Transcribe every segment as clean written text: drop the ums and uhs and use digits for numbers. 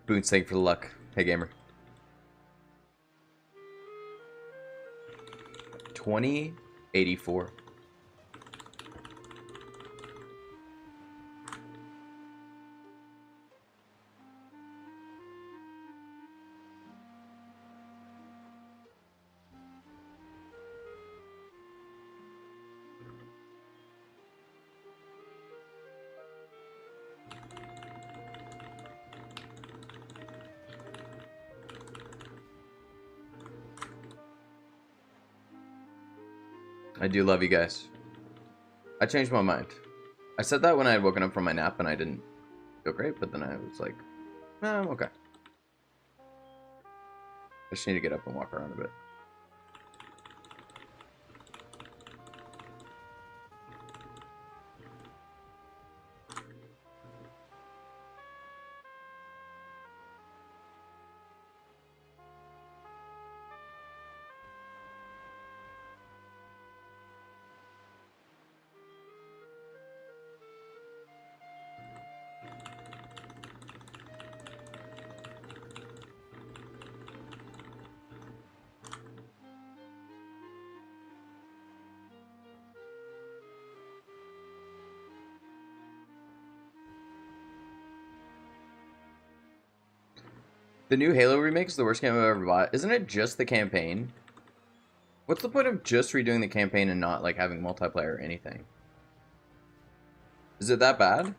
Boots, thank you for the luck. Hey, gamer. 2084. I do love you guys. I changed my mind. I said that when I had woken up from my nap and I didn't feel great, but then I was like, I'm okay. I just need to get up and walk around a bit. The new Halo remake is the worst game I've ever bought. Isn't it just the campaign? What's the point of just redoing the campaign and not, like, having multiplayer or anything? Is it that bad? I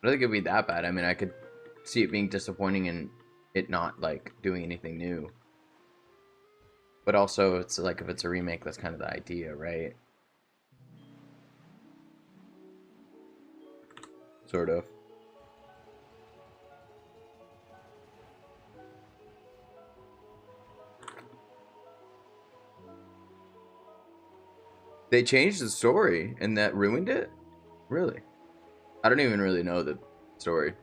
don't think it'd be that bad. I mean, I could see it being disappointing and it not, like, doing anything new. But also, it's like, if it's a remake, that's kind of the idea, right? Sort of. They changed the story, and that ruined it? Really? I don't even really know the story.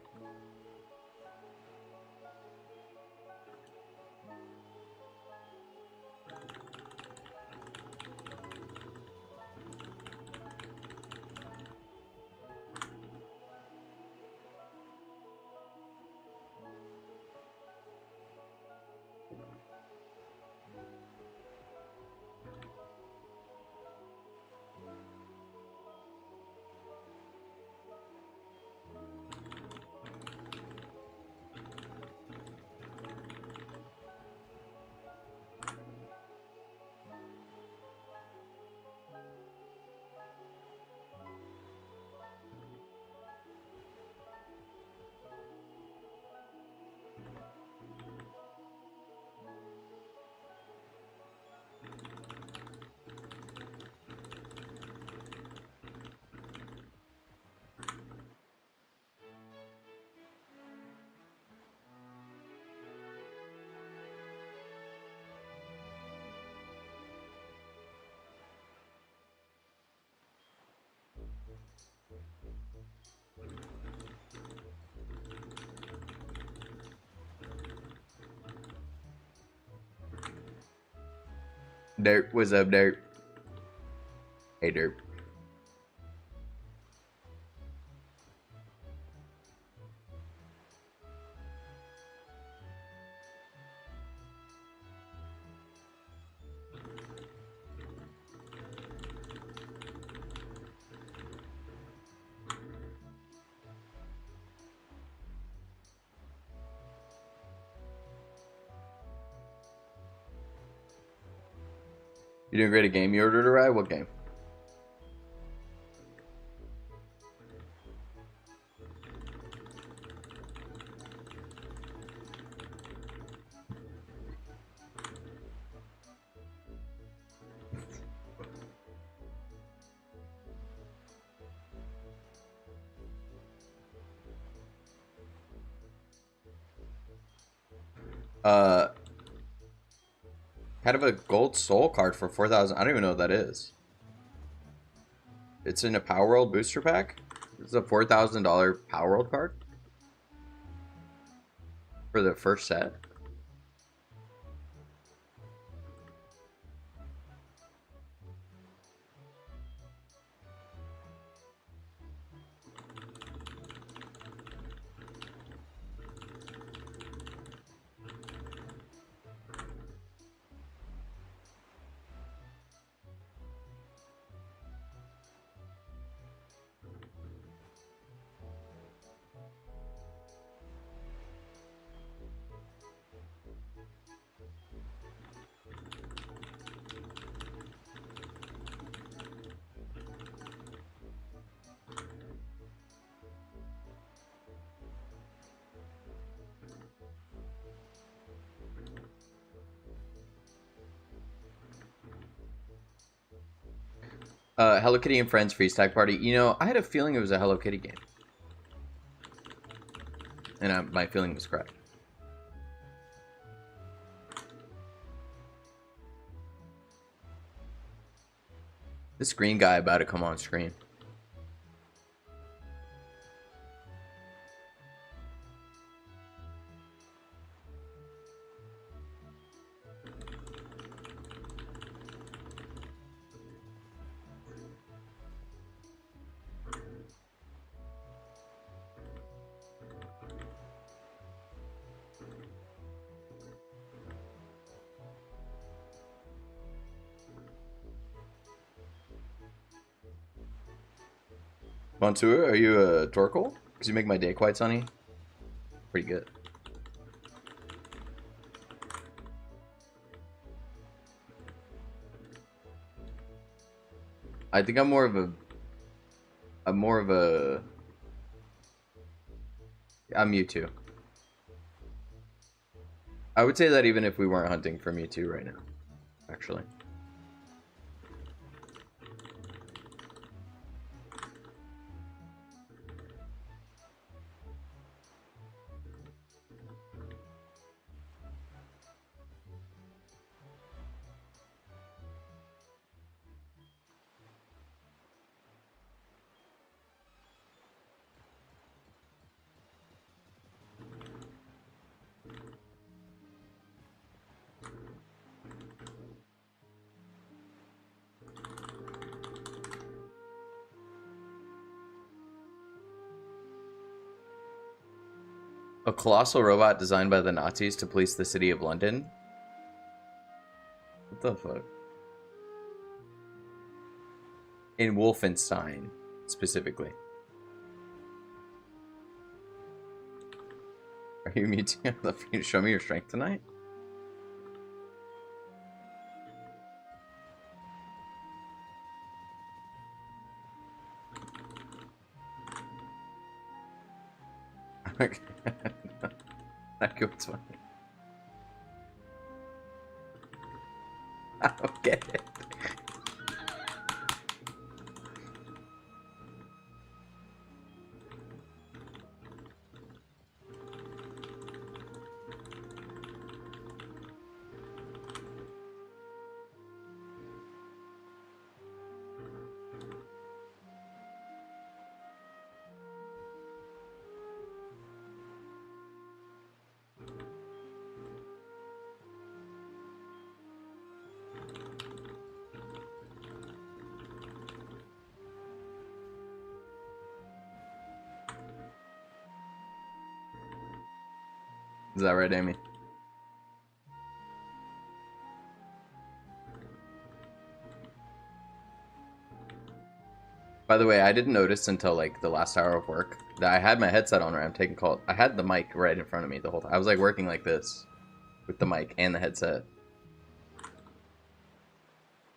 Dirt, what's up, Dirt? Hey, Dirt. You doing great at game you ordered to ride? What game? Uh, kind of a gold soul card for 4,000. I don't even know what that is. It's in a Power World booster pack. It's a $4,000 Power World card for the first set. Hello Kitty and Friends Freeze Tag Party. You know, I had a feeling it was a Hello Kitty game. And my feeling was correct. This green guy about to come on screen. Montour, are you a Torkoal? Because you make my day quite sunny. Pretty good. I think I'm more of a... I'm MEWTWO. I would say that even if we weren't hunting for MEWTWO right now, actually. A colossal robot designed by the Nazis to police the city of London? What the fuck? In Wolfenstein, specifically. Are you MEWTWO? I'd love for you to show me your strength tonight. That goes funny. I don't get it. Is that right, Amy? By the way, I didn't notice until like the last hour of work that I had my headset on where I'm taking calls. I had the mic right in front of me the whole time. I was like working like this with the mic and the headset.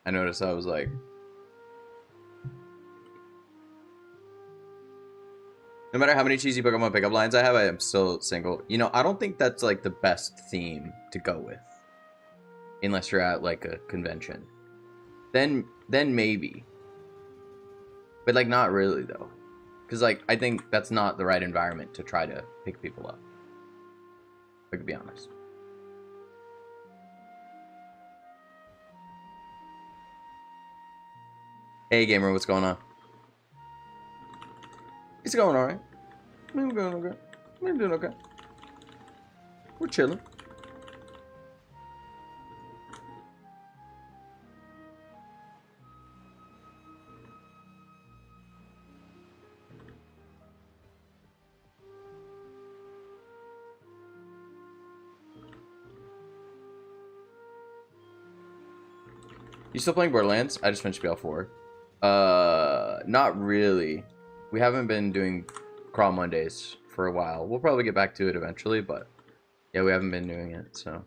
I noticed I was like... No matter how many cheesy Pokemon pickup lines I have, I am still single. You know, I don't think that's like the best theme to go with. Unless you're at like a convention. Then maybe. But like not really though. Because like I think that's not the right environment to try to pick people up. Like to be honest. Hey gamer, what's going on? It's going alright. We're going okay. We're doing okay. We're chilling. You still playing Borderlands? I just finished BL4. Not really. We haven't been doing Crawl Mondays for a while. We'll probably get back to it eventually, but yeah, we haven't been doing it, so.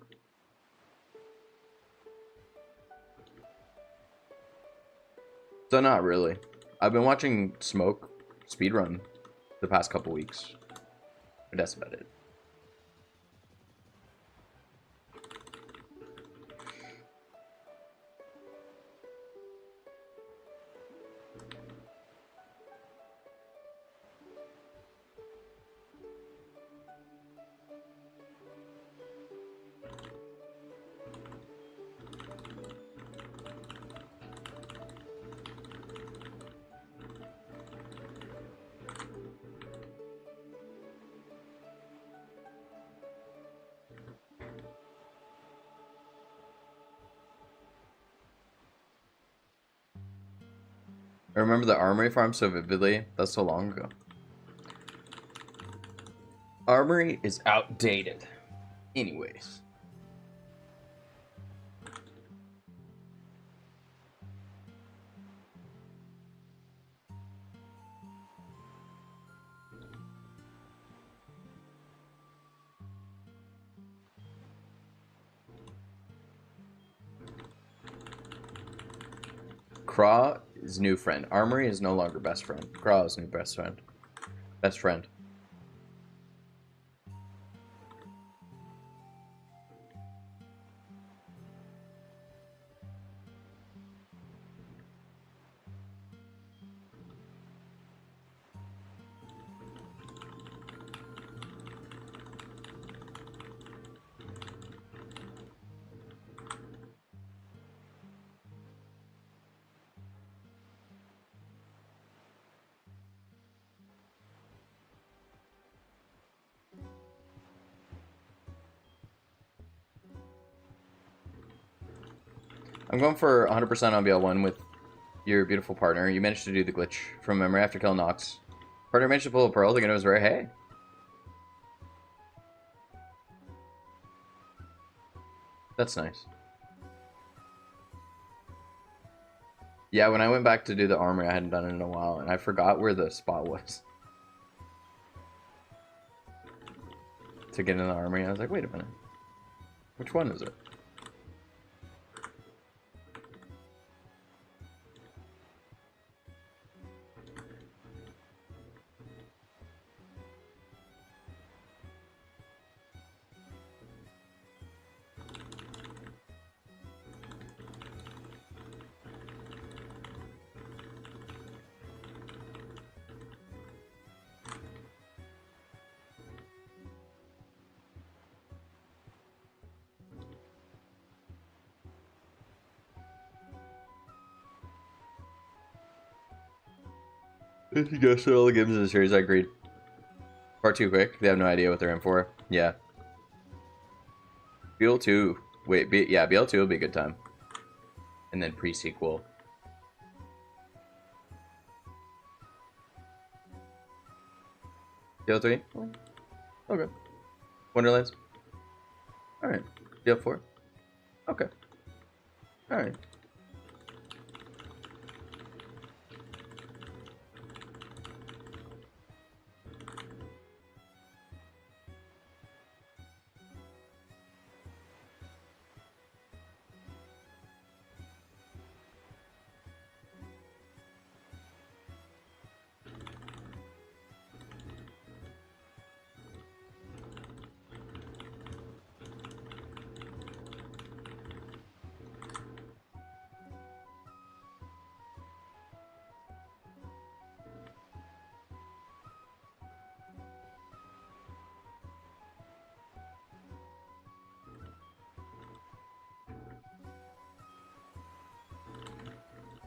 So not really. I've been watching Smoke speedrun the past couple weeks. But that's about it. I remember the Armory farm so vividly. That's so long ago. Armory is outdated. Anyways. Craw is new friend. Armory is no longer best friend. Craw is new best friend. Best friend. I'm going for 100% on BL1 with your beautiful partner. You managed to do the glitch from memory after killing Nox. Partner managed to pull a pearl. The game was very hey. That's nice. Yeah, when I went back to do the armory, I hadn't done it in a while, and I forgot where the spot was to get in the armory. I was like, wait a minute. Which one is it? If you go through all the games in the series, I agreed. Far too quick. They have no idea what they're in for. Yeah. BL2. Wait, yeah, BL2 will be a good time. And then pre-sequel. BL3? Okay. Wonderlands? Alright. BL4? Okay. Alright.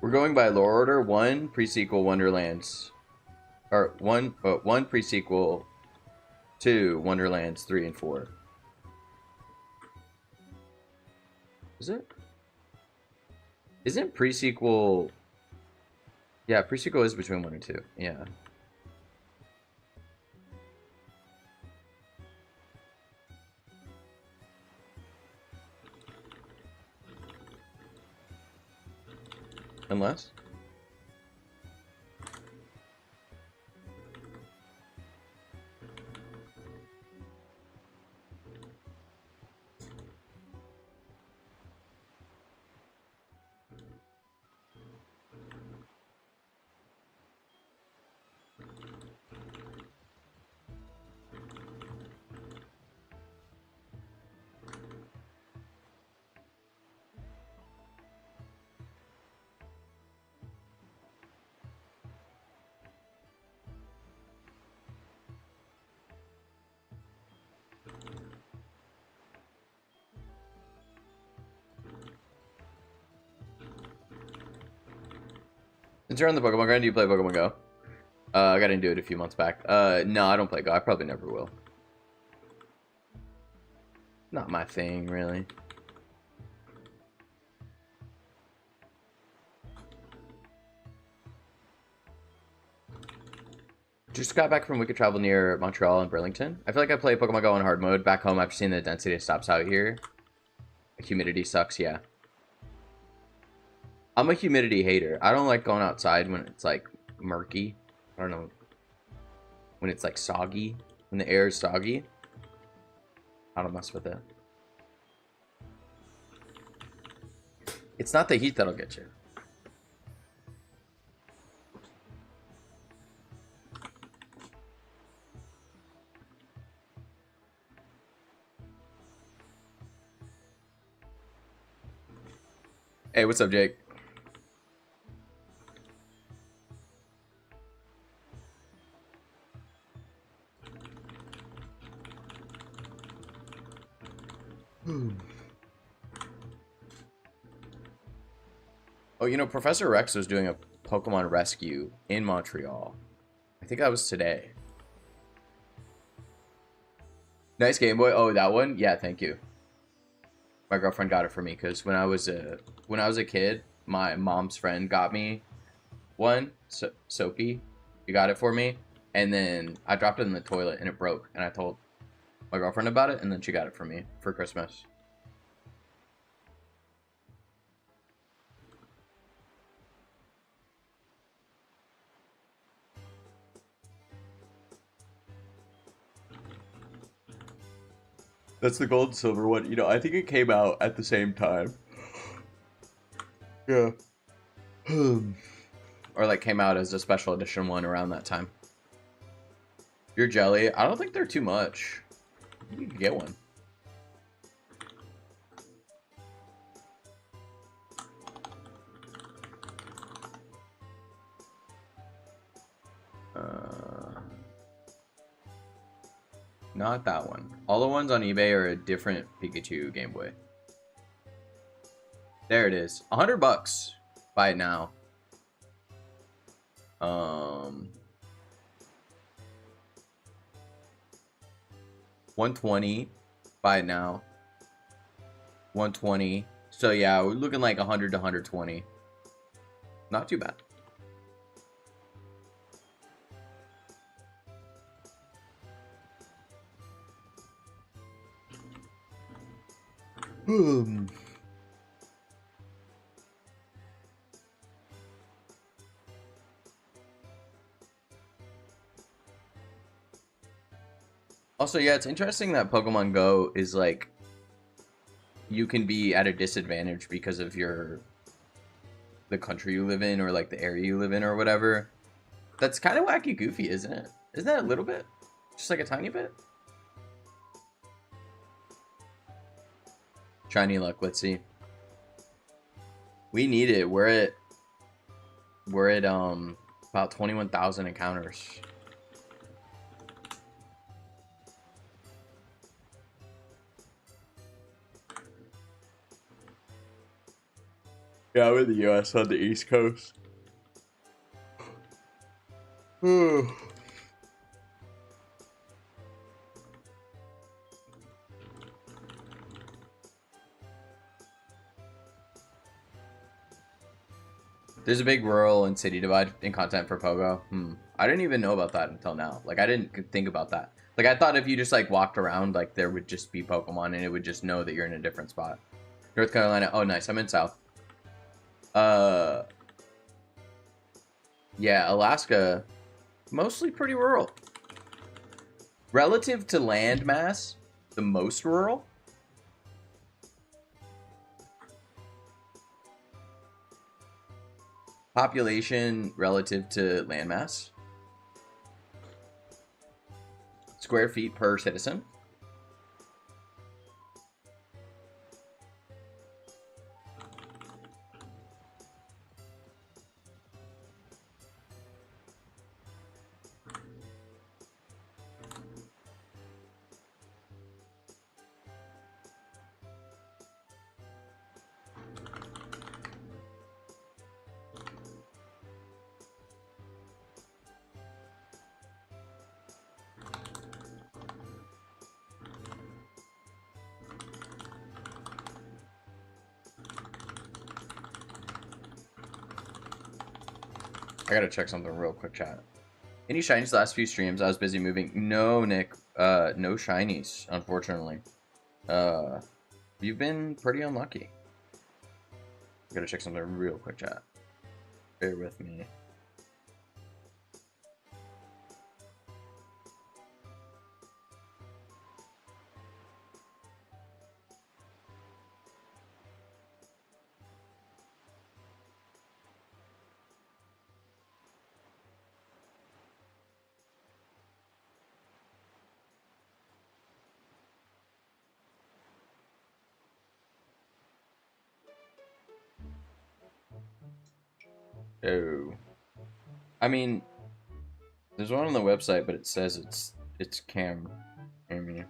We're going by lore order. 1 pre-sequel Wonderlands. Or one pre-sequel, 2 Wonderlands, 3 and 4. Is it? Isn't pre-sequel... Yeah, pre-sequel is between 1 and 2. Yeah. Unless? Since you're on the Pokemon grind, do you play Pokemon Go? I got into it a few months back. No, I don't play Go. I probably never will. Not my thing, really. Just got back from weekend travel near Montreal and Burlington. I feel like I play Pokemon Go on hard mode back home after seeing the density stops out here. The humidity sucks, yeah. I'm a humidity hater. I don't like going outside when it's like murky. I don't know. When it's like soggy. When the air is soggy. I don't mess with it. It's not the heat that'll get you. Hey, what's up, Jake? Oh, you know, Professor Rex was doing a Pokemon rescue in Montreal. I think that was today. Nice Game Boy. Oh, that one? Yeah, thank you. My girlfriend got it for me because when I was a kid, my mom's friend got me one. Sophie, you got it for me, and then I dropped it in the toilet and it broke. And I told my girlfriend about it, and then she got it for me for Christmas. That's the gold and silver one. You know, I think it came out at the same time. Yeah. Or like came out as a special edition one around that time. Your jelly, I don't think they're too much. You can get one. Not that one. All the ones on eBay are a different Pikachu Game Boy. There it is. $100. Buy it now. 120. Buy it now. 120. So yeah, we're looking like 100 to 120. Not too bad. Also, yeah, it's interesting that Pokemon Go is like you can be at a disadvantage because of the country you live in or like the area you live in or whatever. That's kind of wacky goofy, isn't it? Isn't that a little bit? Just like a tiny bit? Shiny luck, let's see. We need it. We're at about 21,000 encounters. Yeah, I'm in the US on the East Coast. There's a big rural and city divide in content for Pogo. I didn't even know about that until now. Like, I didn't think about that. Like, I thought if you just, like, walked around, like, there would just be Pokemon and it would just know that you're in a different spot. North Carolina. Oh, nice. I'm in South. Yeah, Alaska. Mostly pretty rural. Relative to land mass, the most rural. Population relative to landmass. Square feet per citizen. I gotta check something real quick, chat. Any shinies the last few streams? I was busy moving. No, Nick. No shinies, unfortunately. You've been pretty unlucky. Gotta check something real quick, chat. Bear with me. Oh. I mean, there's one on the website, but it says it's cam. I mean,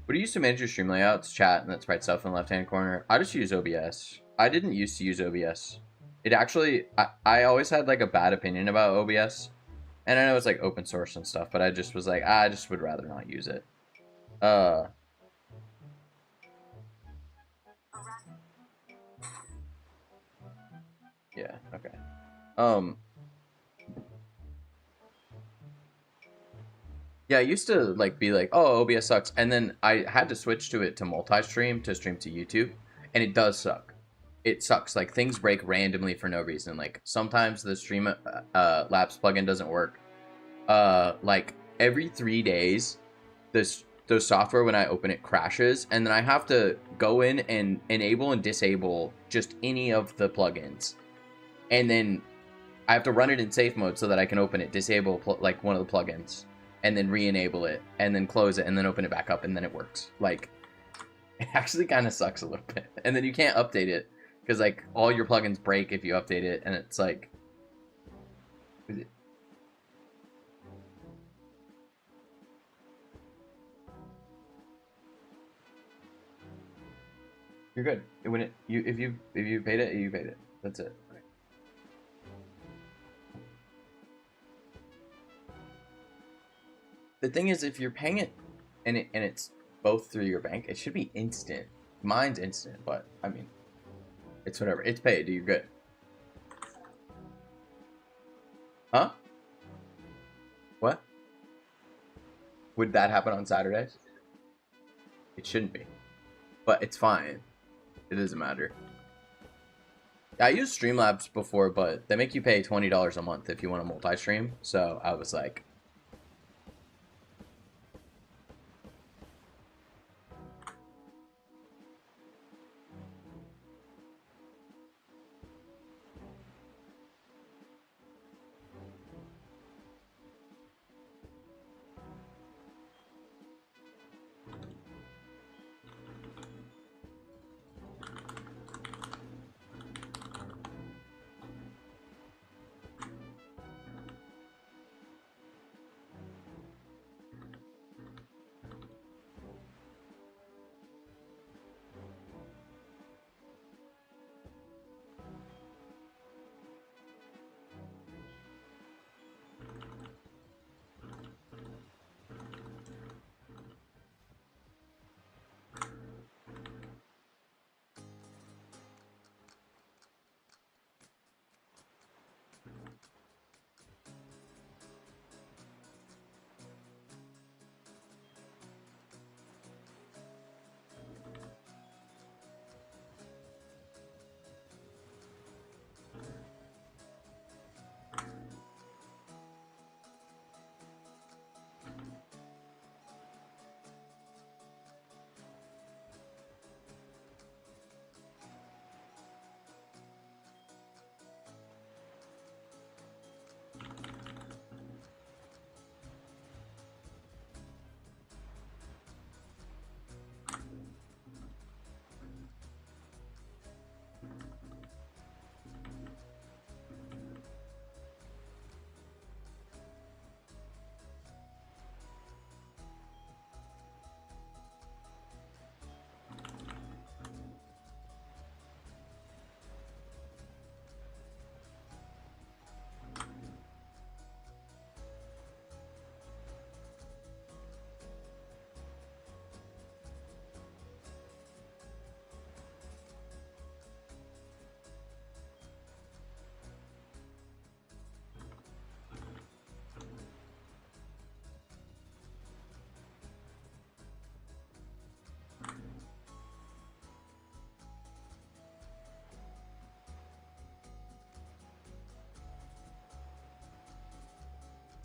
what do you use to manage your stream layouts? Chat and that sprite stuff in the left-hand corner. I just use OBS. I didn't used to use OBS. It actually, I always had like a bad opinion about OBS, and I know it's like open source and stuff, but I just was like, I just would rather not use it. Yeah, okay. Yeah, I used to like be like, oh, OBS sucks, and then I had to switch to it to multi-stream to stream to YouTube, and it does suck. It sucks. Like things break randomly for no reason. Like sometimes the stream lapse plugin doesn't work. Like every 3 days, the software when I open it crashes, and then I have to go in and enable and disable just any of the plugins, and then I have to run it in safe mode so that I can open it, disable like one of the plugins, and then re-enable it, and then close it, and then open it back up, and then it works. Like, it actually kind of sucks a little bit. And then you can't update it, because, like, all your plugins break if you update it, and it's like... You're good. If you paid it, you paid it. That's it. The thing is, if you're paying it and it's both through your bank, it should be instant. Mine's instant, but I mean, it's whatever. It's paid. You're good. Huh? What? Would that happen on Saturdays? It shouldn't be, but it's fine. It doesn't matter. I used Streamlabs before, but they make you pay $20 a month if you want to multi-stream. So I was like,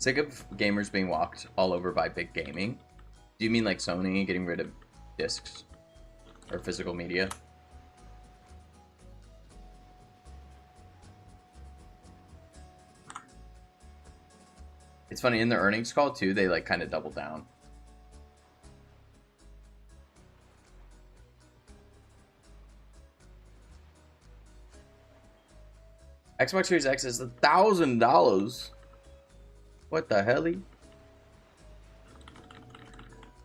sick of gamers being walked all over by big gaming. Do you mean like Sony getting rid of discs or physical media? It's funny, in the earnings call too, they like kind of double down. Xbox Series X is $1,000. What the hell?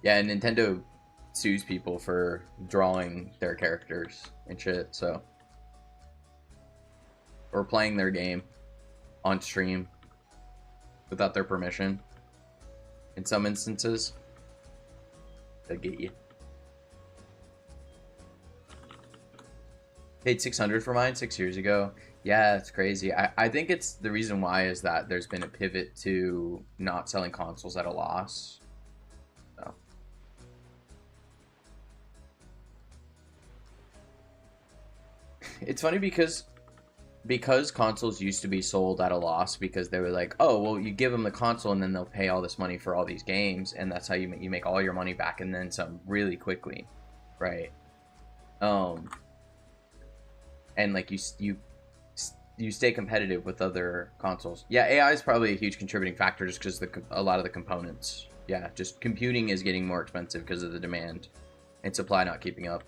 Yeah, and Nintendo sues people for drawing their characters and shit, so. Or playing their game on stream without their permission. In some instances, they'll get you. Paid $600 for mine 6 years ago. Yeah, it's crazy. I think it's the reason why is that there's been a pivot to not selling consoles at a loss. So. It's funny because consoles used to be sold at a loss because they were like, oh, well, you give them the console and then they'll pay all this money for all these games, and that's how you make all your money back and then some really quickly, right? And like you stay competitive with other consoles. Yeah, AI is probably a huge contributing factor just because a lot of the components. Yeah, just computing is getting more expensive because of the demand and supply not keeping up.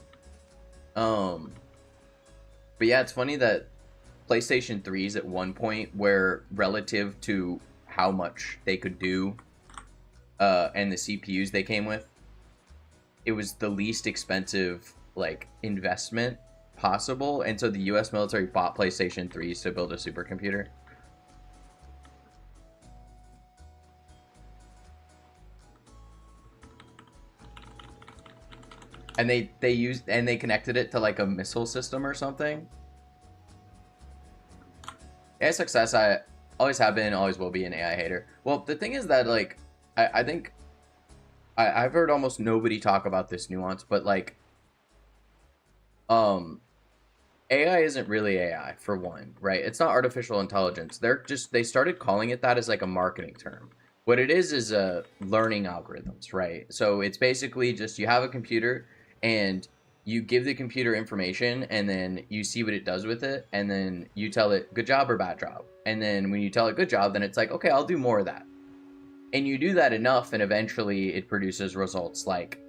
But yeah, it's funny that PlayStation 3s at one point were relative to how much they could do and the CPUs they came with, it was the least expensive like investment possible, and so the US military bought PlayStation 3s to build a supercomputer. And they connected it to like a missile system or something. AI success, I always have been, always will be an AI hater. Well, the thing is that like I think I've heard almost nobody talk about this nuance, but like AI isn't really AI for one, right? It's not artificial intelligence. They started calling it that as like a marketing term. What it is learning algorithms, right? So it's basically just you have a computer and you give the computer information and then you see what it does with it, and then you tell it good job or bad job. And then when you tell it good job, then it's like, okay, I'll do more of that. And you do that enough and eventually it produces results like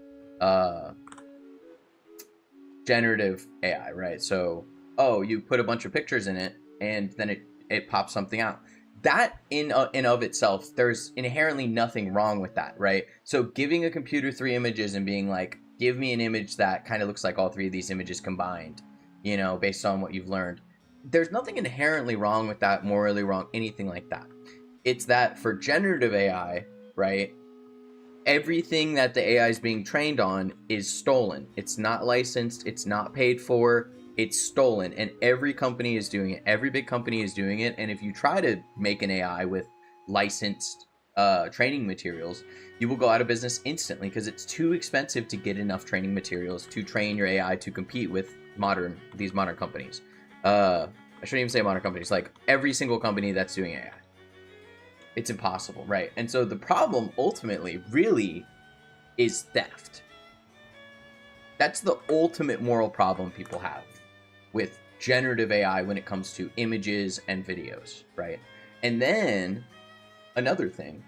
generative AI, right? So, oh, you put a bunch of pictures in it and then it pops something out. That in of itself, there's inherently nothing wrong with that, right? So giving a computer 3 images and being like, give me an image that kind of looks like all 3 of these images combined, you know, based on what you've learned. There's nothing inherently wrong with that, morally wrong, anything like that. It's that for generative AI, right, everything that the AI is being trained on is stolen. It's not licensed, it's not paid for, it's stolen, and every company is doing it. Every big company is doing it, and if you try to make an AI with licensed training materials, you will go out of business instantly because it's too expensive to get enough training materials to train your AI to compete with these modern companies. I shouldn't even say modern companies, like every single company that's doing AI. It's impossible, right? And so the problem ultimately really is theft. That's the ultimate moral problem people have with generative AI when it comes to images and videos, right? And then another thing,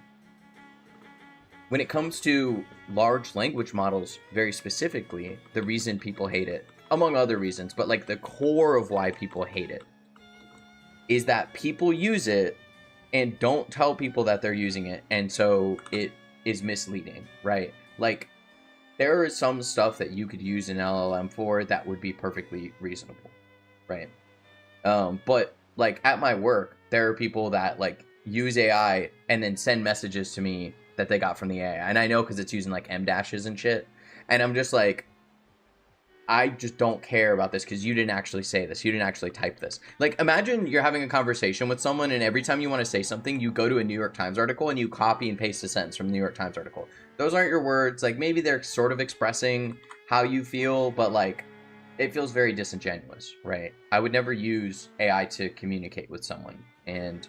when it comes to large language models, very specifically, the reason people hate it, among other reasons, but like the core of why people hate it, is that people use it and don't tell people that they're using it, and so it is misleading, right? Like, there is some stuff that you could use an LLM for that would be perfectly reasonable, right? But like at my work, there are people that like use AI and then send messages to me that they got from the AI, and I know because it's using like M dashes and shit, and I'm just like, I just don't care about this because you didn't actually say this. You didn't actually type this. Like, imagine you're having a conversation with someone and every time you want to say something, you go to a New York Times article and you copy and paste a sentence from the New York Times article. Those aren't your words. Like, maybe they're sort of expressing how you feel, but like, it feels very disingenuous, right? I would never use AI to communicate with someone. And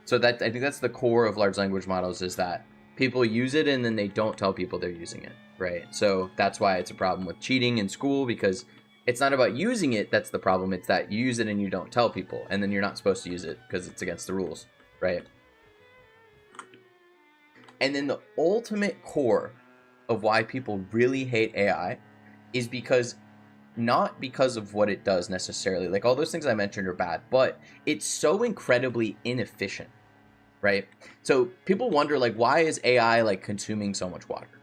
So that, I think that's the core of large language models, is that people use it and then they don't tell people they're using it, right? So that's why it's a problem with cheating in school, because it's not about using it that's the problem. It's that you use it and you don't tell people, and then you're not supposed to use it because it's against the rules, right? And then the ultimate core of why people really hate AI is because, not because of what it does necessarily, like all those things I mentioned are bad, but it's so incredibly inefficient, right? So people wonder, like, why is AI like consuming so much water,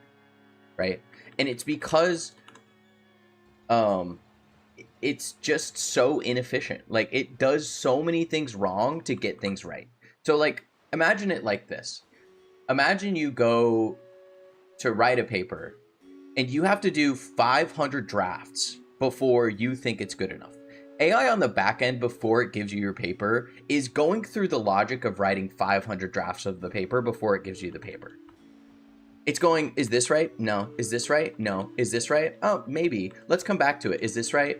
right? And it's because it's just so inefficient. Like, it does so many things wrong to get things right. So like, imagine it like this. Imagine you go to write a paper and you have to do 500 drafts before you think it's good enough. AI on the back end, before it gives you your paper, is going through the logic of writing 500 drafts of the paper before it gives you the paper. It's going, is this right? No. Is this right? No. Is this right? Oh, maybe. Let's come back to it. Is this right?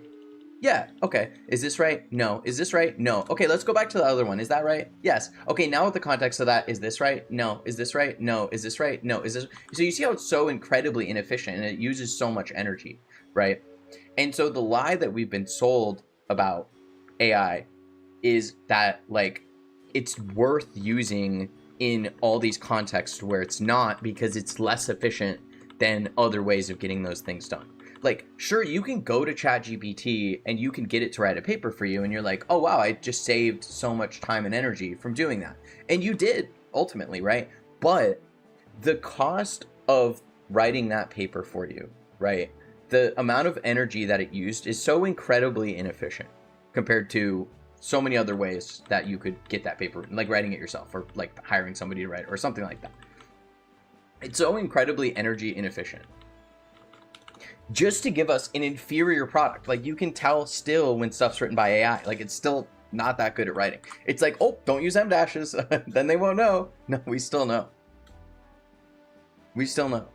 Yeah. Okay. Is this right? No. Is this right? No. Okay, let's go back to the other one. Is that right? Yes. Okay, now with the context of that, is this right? No. Is this right? No. Is this right? No. Is this... So you see how it's so incredibly inefficient and it uses so much energy, right? And so the lie that we've been sold about AI is that, like, it's worth using in all these contexts where it's not, because it's less efficient than other ways of getting those things done. Like, sure, you can go to ChatGPT and you can get it to write a paper for you, and you're like, oh wow, I just saved so much time and energy from doing that. And you did, ultimately, right? But the cost of writing that paper for you, right? The amount of energy that it used is so incredibly inefficient compared to so many other ways that you could get that paper, like writing it yourself, or like hiring somebody to write it, or something like that. It's so incredibly energy inefficient just to give us an inferior product. Like, you can tell still when stuff's written by AI, like, it's still not that good at writing. It's like, oh, don't use M dashes, then they won't know. No, we still know. We still know.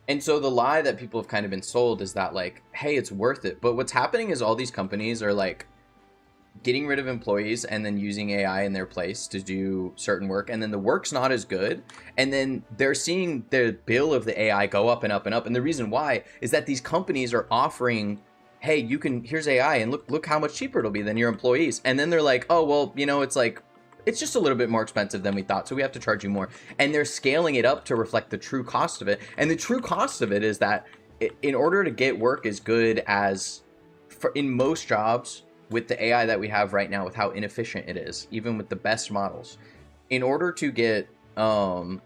And so the lie that people have kind of been sold is that, like, hey, it's worth it. But what's happening is all these companies are like getting rid of employees and then using AI in their place to do certain work, and then the work's not as good, and then they're seeing the bill of the AI go up and up and up. And the reason why is that these companies are offering, hey, you can, here's AI, and look how much cheaper it'll be than your employees. And then they're like, oh well, you know, it's like, it's just a little bit more expensive than we thought, so we have to charge you more. And they're scaling it up to reflect the true cost of it. And the true cost of it is that in order to get work as good as in most jobs, with the AI that we have right now, with how inefficient it is, even with the best models, in order to get the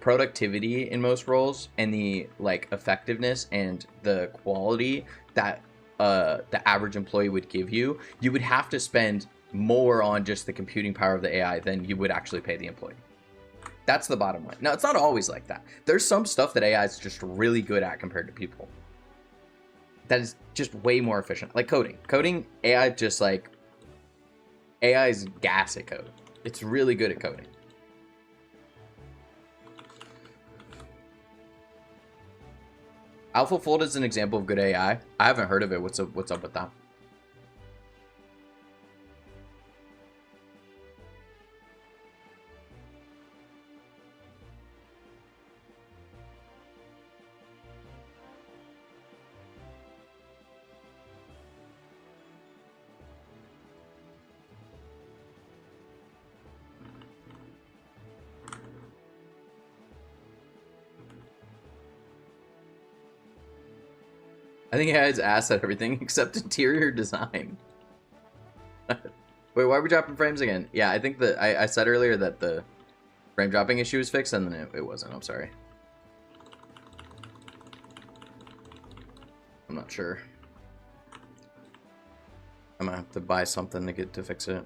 productivity in most roles and the like effectiveness and the quality that the average employee would give you, you would have to spend more on just the computing power of the AI than you would actually pay the employee. That's the bottom line. Now, it's not always like that. There's some stuff that AI is just really good at compared to people. That is just way more efficient. Like coding, AI just like, AI is gas at code. It's really good at coding. AlphaFold is an example of good AI. I haven't heard of it. What's up with that? I think AI is ass at everything except interior design. Wait, why are we dropping frames again? Yeah, I think that I said earlier that the frame dropping issue was fixed, and then it wasn't. I'm sorry. I'm not sure. I'm gonna have to buy something to fix it.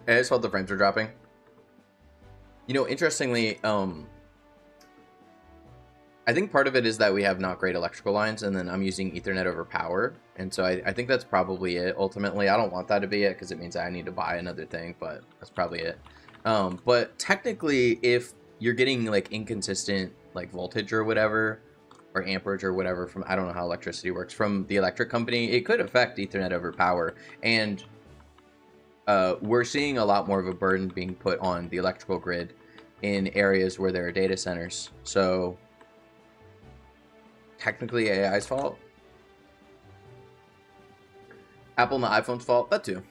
I just felt the frames were dropping. You know, interestingly, I think part of it is that we have not great electrical lines, and then I'm using Ethernet over power, and so I think that's probably it. Ultimately, I don't want that to be it because it means I need to buy another thing, but that's probably it. But technically, if you're getting like inconsistent like voltage or whatever, or amperage or whatever from, I don't know how electricity works, from the electric company, it could affect Ethernet over power, and we're seeing a lot more of a burden being put on the electrical grid in areas where there are data centers. So technically AI's fault. Apple and the iPhone's fault. That too.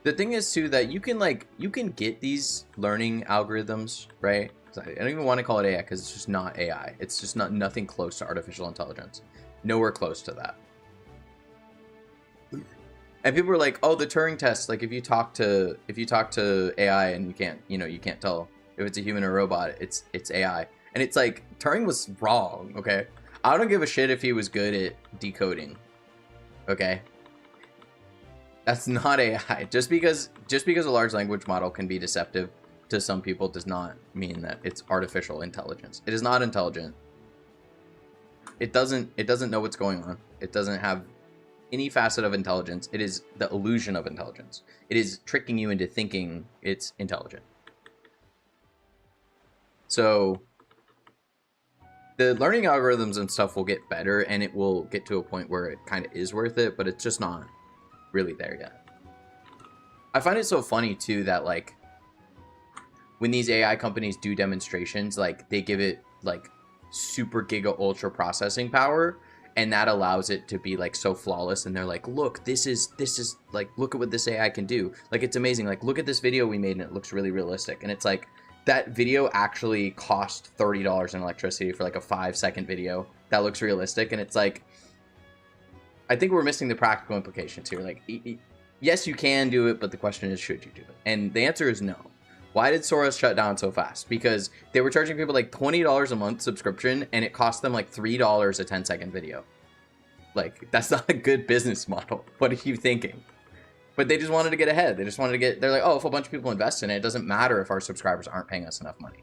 The thing is too that you can get these learning algorithms, right? I don't even want to call it AI because it's just not AI. It's just nothing close to artificial intelligence. Nowhere close to that. And people are like, "Oh, the Turing test. Like, if you talk to AI and you can't tell if it's a human or a robot, it's AI." And it's like Turing was wrong. Okay, I don't give a shit if he was good at decoding. Okay, that's not AI. Just because a large language model can be deceptive to some people does not mean that it's artificial intelligence. It is not intelligent. It doesn't know what's going on. It doesn't have any facet of intelligence. It is the illusion of intelligence. It is tricking you into thinking it's intelligent. So the learning algorithms and stuff will get better, and it will get to a point where it kind of is worth it, but it's just not really there yet. I find it so funny too that like when these AI companies do demonstrations, like they give it like super giga ultra processing power, and that allows it to be like so flawless, and they're like, look, this is like, look at what this AI can do. Like, it's amazing. Like, look at this video we made and it looks really realistic. And it's like, that video actually cost $30 in electricity for like a 5-second video that looks realistic. And it's like, I think we're missing the practical implications here. Like, yes, you can do it, but the question is, should you do it? And the answer is no. Why did Soros shut down so fast? Because they were charging people like $20 a month subscription, and it cost them like $3 a 10-second video. Like, that's not a good business model. What are you thinking? But they just wanted to get ahead. They just wanted to get, they're like, oh, if a bunch of people invest in it, it doesn't matter if our subscribers aren't paying us enough money.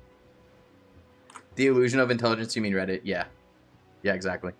The illusion of intelligence, you mean Reddit? Yeah. Yeah, exactly.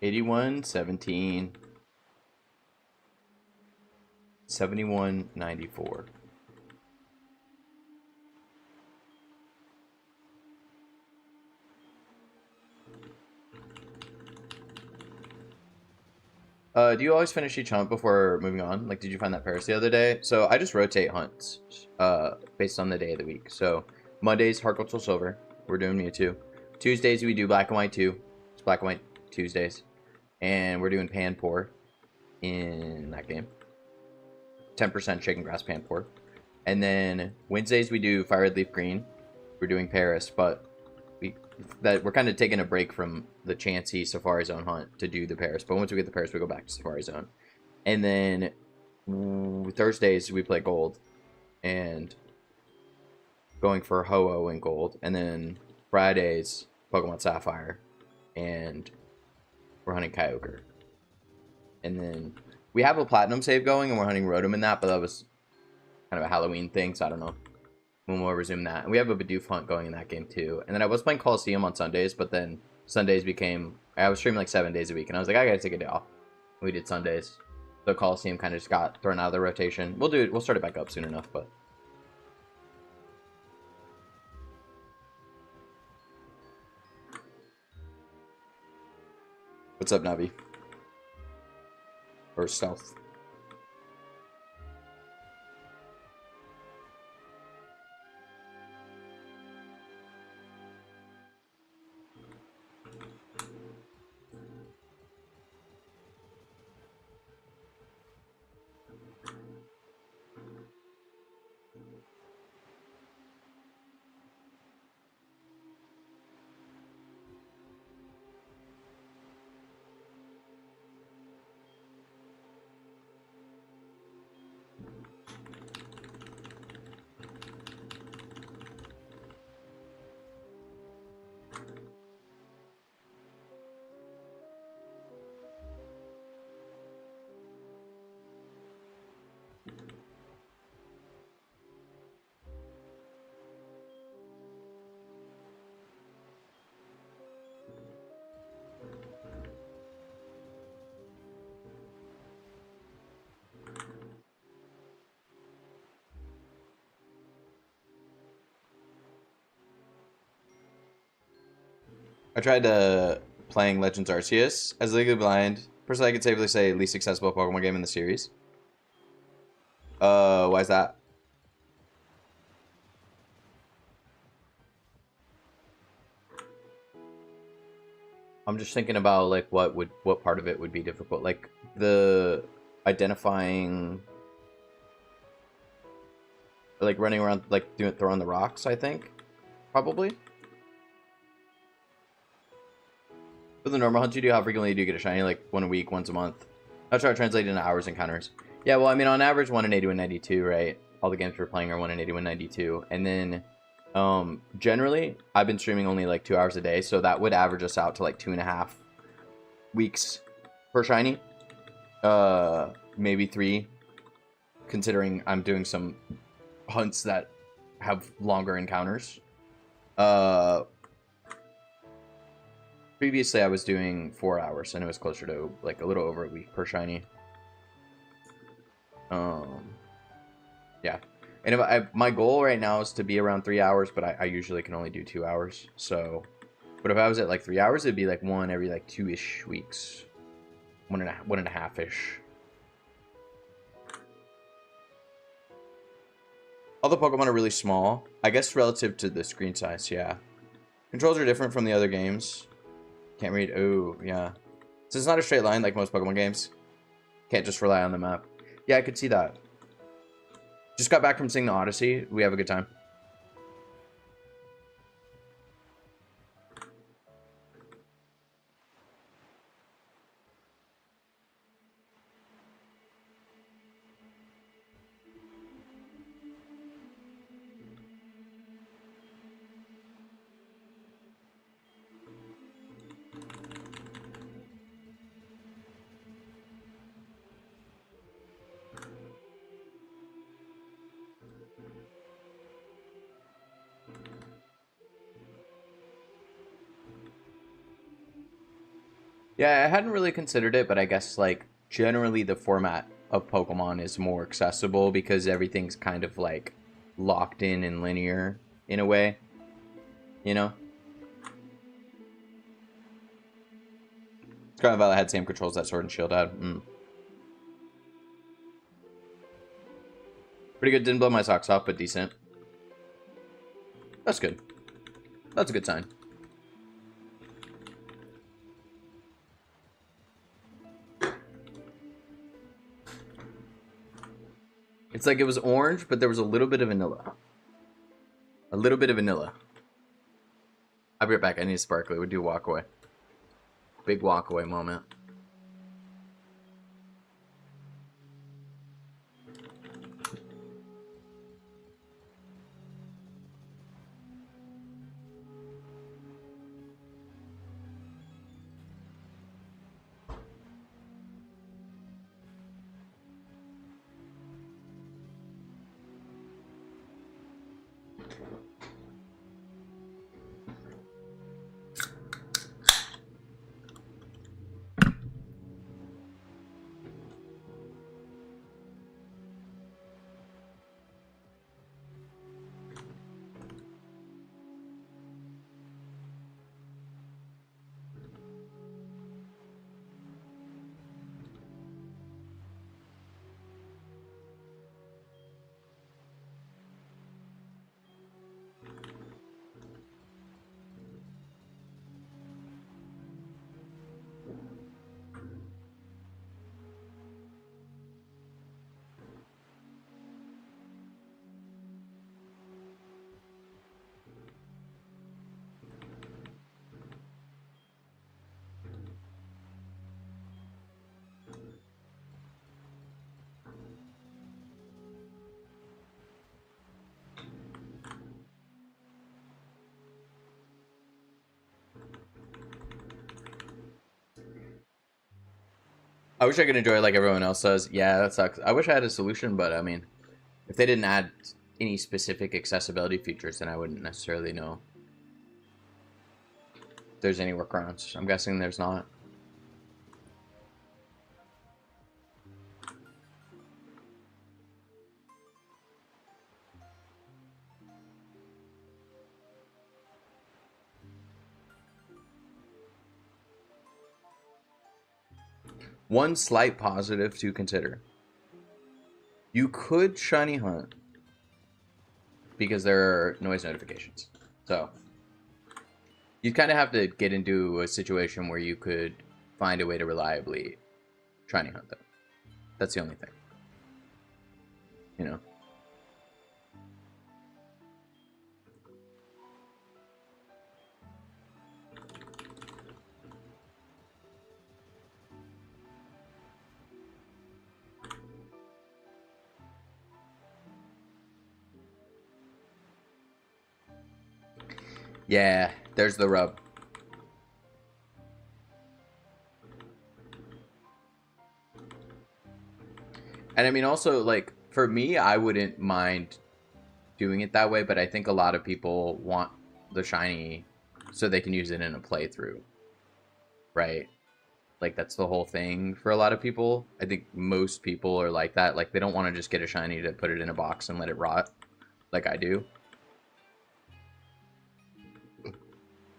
81, 17, 71, 94. Do you always finish each hunt before moving on? Like, did you find that Paris the other day? So I just rotate hunts, based on the day of the week. So Mondays, Hard Gold Soul Silver. We're doing MEWTWO. Tuesdays we do Black and White 2. It's Black and White Tuesdays, and we're doing Pan Pour in that game. 10% Shaken Grass Pan Pour. And then Wednesdays we do Fire Red Leaf Green. We're doing Paris, but we're kind of taking a break from the Chansey Safari Zone hunt to do the Paris. But once we get the Paris, we go back to Safari Zone. And then Thursdays we play Gold and going for Ho-Oh and Gold. And then Fridays Pokemon Sapphire and we're hunting Kyogre. And then we have a Platinum save going and we're hunting Rotom in that, but that was kind of a Halloween thing, so I don't know when we'll resume that. And we have a Bidoof hunt going in that game too. And then I was playing Coliseum on Sundays, but then Sundays became... I was streaming like 7 days a week, and I was like, I gotta take a day off. We did Sundays. So Coliseum kind of just got thrown out of the rotation. We'll start it back up soon enough, but... What's up, Navi? Or Stealth? I tried playing Legends Arceus as Legally Blind. Personally, I could safely say least accessible Pokemon game in the series. Why is that? I'm just thinking about like what part of it would be difficult, like the identifying, like running around, like throwing the rocks. I think probably. For the normal hunts you do, how frequently do you get a shiny? Like 1 a week, once a month. I'll try to translate it into hours encounters. Yeah, well, I mean, on average, 1 in 81, 92, right? All the games we're playing are 1 in 81, 92. And then, generally, I've been streaming only like 2 hours a day, so that would average us out to like 2.5 weeks per shiny. Maybe 3, considering I'm doing some hunts that have longer encounters. Previously, I was doing 4 hours, and it was closer to like a little over a week per shiny. Yeah, and if my goal right now is to be around 3 hours, but I usually can only do 2 hours. So, but if I was at like 3 hours, it'd be like 1 every like 2-ish weeks, 1.5-ish. All the Pokemon are really small, I guess, relative to the screen size. Yeah, controls are different from the other games. Can't read. Oh, yeah. So it's not a straight line like most Pokemon games. Can't just rely on the map. Yeah, I could see that. Just got back from seeing the Odyssey. We have a good time. Yeah, I hadn't really considered it, but I guess like generally the format of Pokemon is more accessible because everything's kind of like locked in and linear in a way, you know? It's kind of how I had same controls that Sword and Shield had. Pretty good. Didn't blow my socks off, but decent. That's good. That's a good sign. It's like it was orange, but there was a little bit of vanilla. A little bit of vanilla. I'll be right back. I need a sparkly. We'll do walk away. Big walk away moment. I wish I could enjoy it like everyone else does. Yeah, that sucks. I wish I had a solution, but I mean, if they didn't add any specific accessibility features, then I wouldn't necessarily know if there's any workarounds. I'm guessing there's not. One slight positive to consider. You could shiny hunt because there are noise notifications. So you kind of have to get into a situation where you could find a way to reliably shiny hunt them. That's the only thing. You know? Yeah, there's the rub. And I mean, also, like, for me, I wouldn't mind doing it that way, but I think a lot of people want the shiny so they can use it in a playthrough, right? Like, that's the whole thing for a lot of people. I think most people are like that. Like, they don't want to just get a shiny to put it in a box and let it rot, like I do.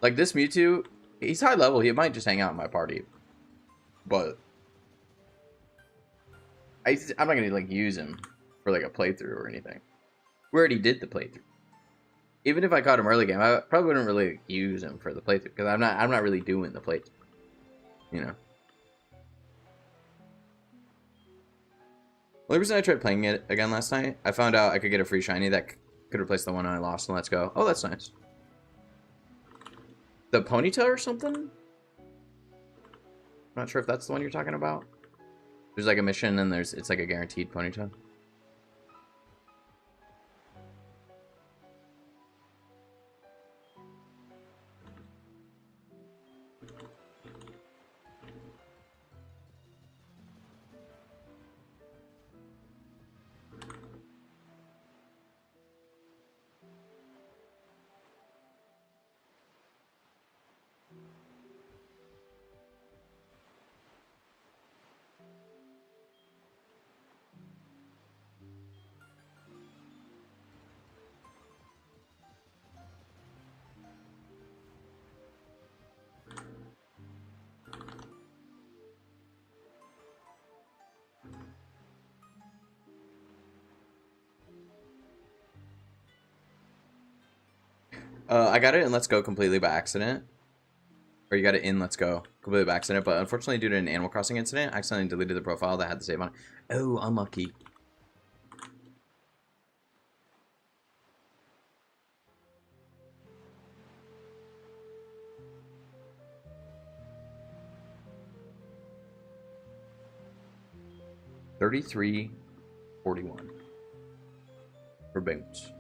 Like, this Mewtwo, he's high level. He might just hang out in my party. But I'm not going to, like, use him for, like, a playthrough or anything. We already did the playthrough. Even if I caught him early game, I probably wouldn't really use him for the playthrough because I'm not really doing the playthrough, you know. Only reason I tried playing it again last night, I found out I could get a free shiny that could replace the one I lost in Let's Go. Oh, that's nice. The Ponytail or something? I'm not sure if that's the one you're talking about. There's like a mission and it's like a guaranteed Ponytail. I got it in Let's Go completely by accident. Or you got it in Let's Go completely by accident, but unfortunately due to an Animal Crossing incident, I accidentally deleted the profile that had the save on it. Oh, unlucky. $33.41 for Boots.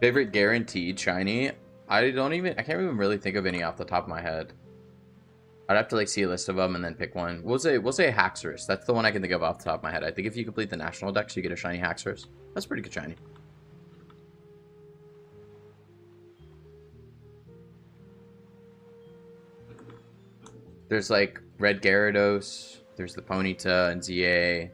Favorite guaranteed shiny? I can't even really think of any off the top of my head. I'd have to like see a list of them and then pick one. We'll say Haxorus. That's the one I can think of off the top of my head. I think if you complete the national dex, you get a shiny Haxorus. That's pretty good shiny. There's like Red Gyarados. There's the Ponyta and ZA.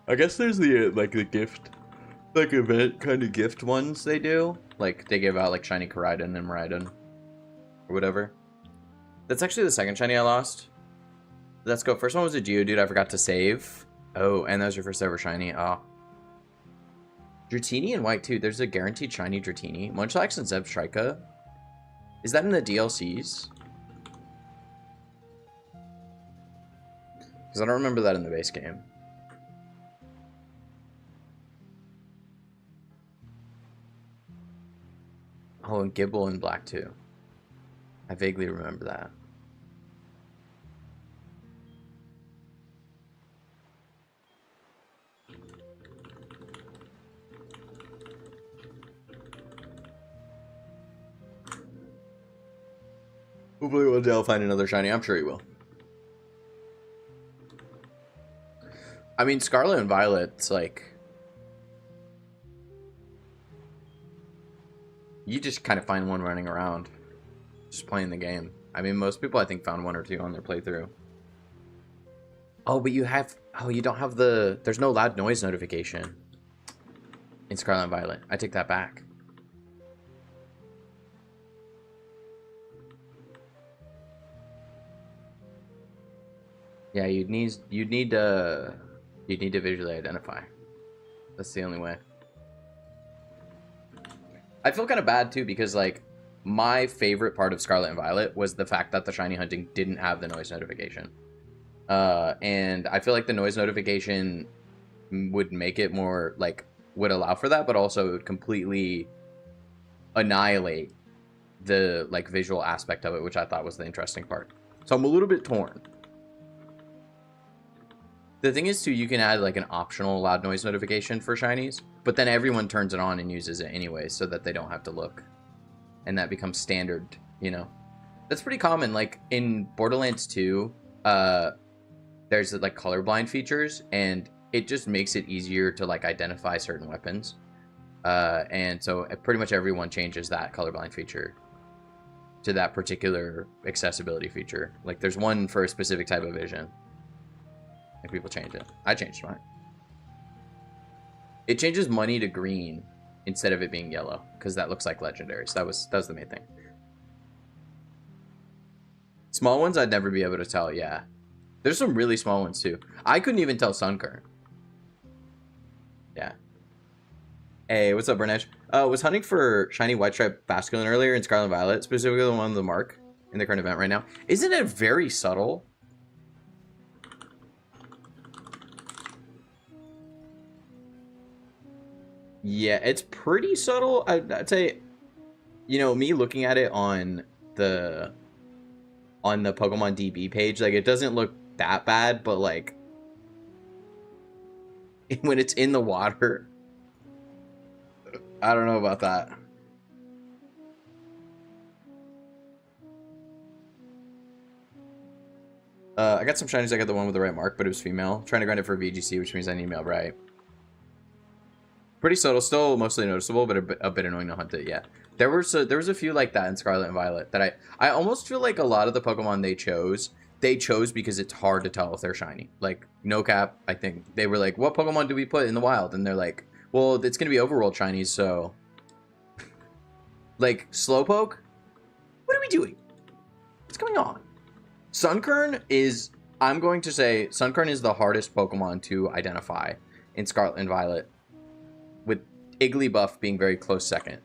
I guess there's the like the gift, like event kind of gift ones they do. Like they give out like shiny Koraidon and Miraidon or whatever. That's actually the second shiny I lost. Let's go. First one was a Geodude I forgot to save. Oh, and that was your first ever shiny. Oh. Dratini and white too. There's a guaranteed shiny Dratini. Munchlax and Zebstrika. Is that in the DLCs? Because I don't remember that in the base game. Oh, and Gibble in black too. I vaguely remember that. Hopefully one day I'll find another shiny. I'm sure he will. I mean, Scarlet and Violet's like... You just kind of find one running around. Just playing the game. I mean, most people I think found one or two on their playthrough. Oh, but you have... Oh, you don't have the... There's no loud noise notification in Scarlet and Violet. I take that back. Yeah, you'd need to visually identify. That's the only way. I feel kind of bad too because like my favorite part of Scarlet and Violet was the fact that the shiny hunting didn't have the noise notification. And I feel like the noise notification would make it more like would allow for that, but also it would completely annihilate the like visual aspect of it, which I thought was the interesting part. So I'm a little bit torn. The thing is, too, you can add, like, an optional loud noise notification for shinies, but then everyone turns it on and uses it anyway so that they don't have to look. And that becomes standard, you know? That's pretty common. Like, in Borderlands 2, there's, like, colorblind features, and it just makes it easier to, like, identify certain weapons. And so pretty much everyone changes that colorblind feature to that particular accessibility feature. Like, there's one for a specific type of vision. Like people change it. I changed mine. It changes money to green instead of it being yellow because that looks like legendaries. That was the main thing. Small ones I'd never be able to tell. Yeah, there's some really small ones too. I couldn't even tell Sunkern. Yeah. Hey, what's up, Bernesh? Was hunting for shiny white stripe Basculin earlier in Scarlet Violet, specifically the one on the mark in the current event right now. Isn't it very subtle? Yeah, it's pretty subtle. I'd say, you know, me looking at it on the Pokemon DB page, like it doesn't look that bad, but like when it's in the water, I don't know about that. I got some shinies. I got the one with the right mark, but it was female. Trying to grind it for VGC, which means I need male right. Pretty subtle, still mostly noticeable, but a bit annoying to hunt it. Yeah, there was a few like that in Scarlet and Violet that I almost feel like a lot of the Pokemon they chose because it's hard to tell if they're shiny. Like no cap, I think they were like, what Pokemon do we put in the wild? And they're like, well, it's gonna be overworld shinies, so like Slowpoke. What are we doing? What's going on? Sunkern is, I'm going to say, Sunkern is the hardest Pokemon to identify in Scarlet and Violet, with Igglybuff being very close second.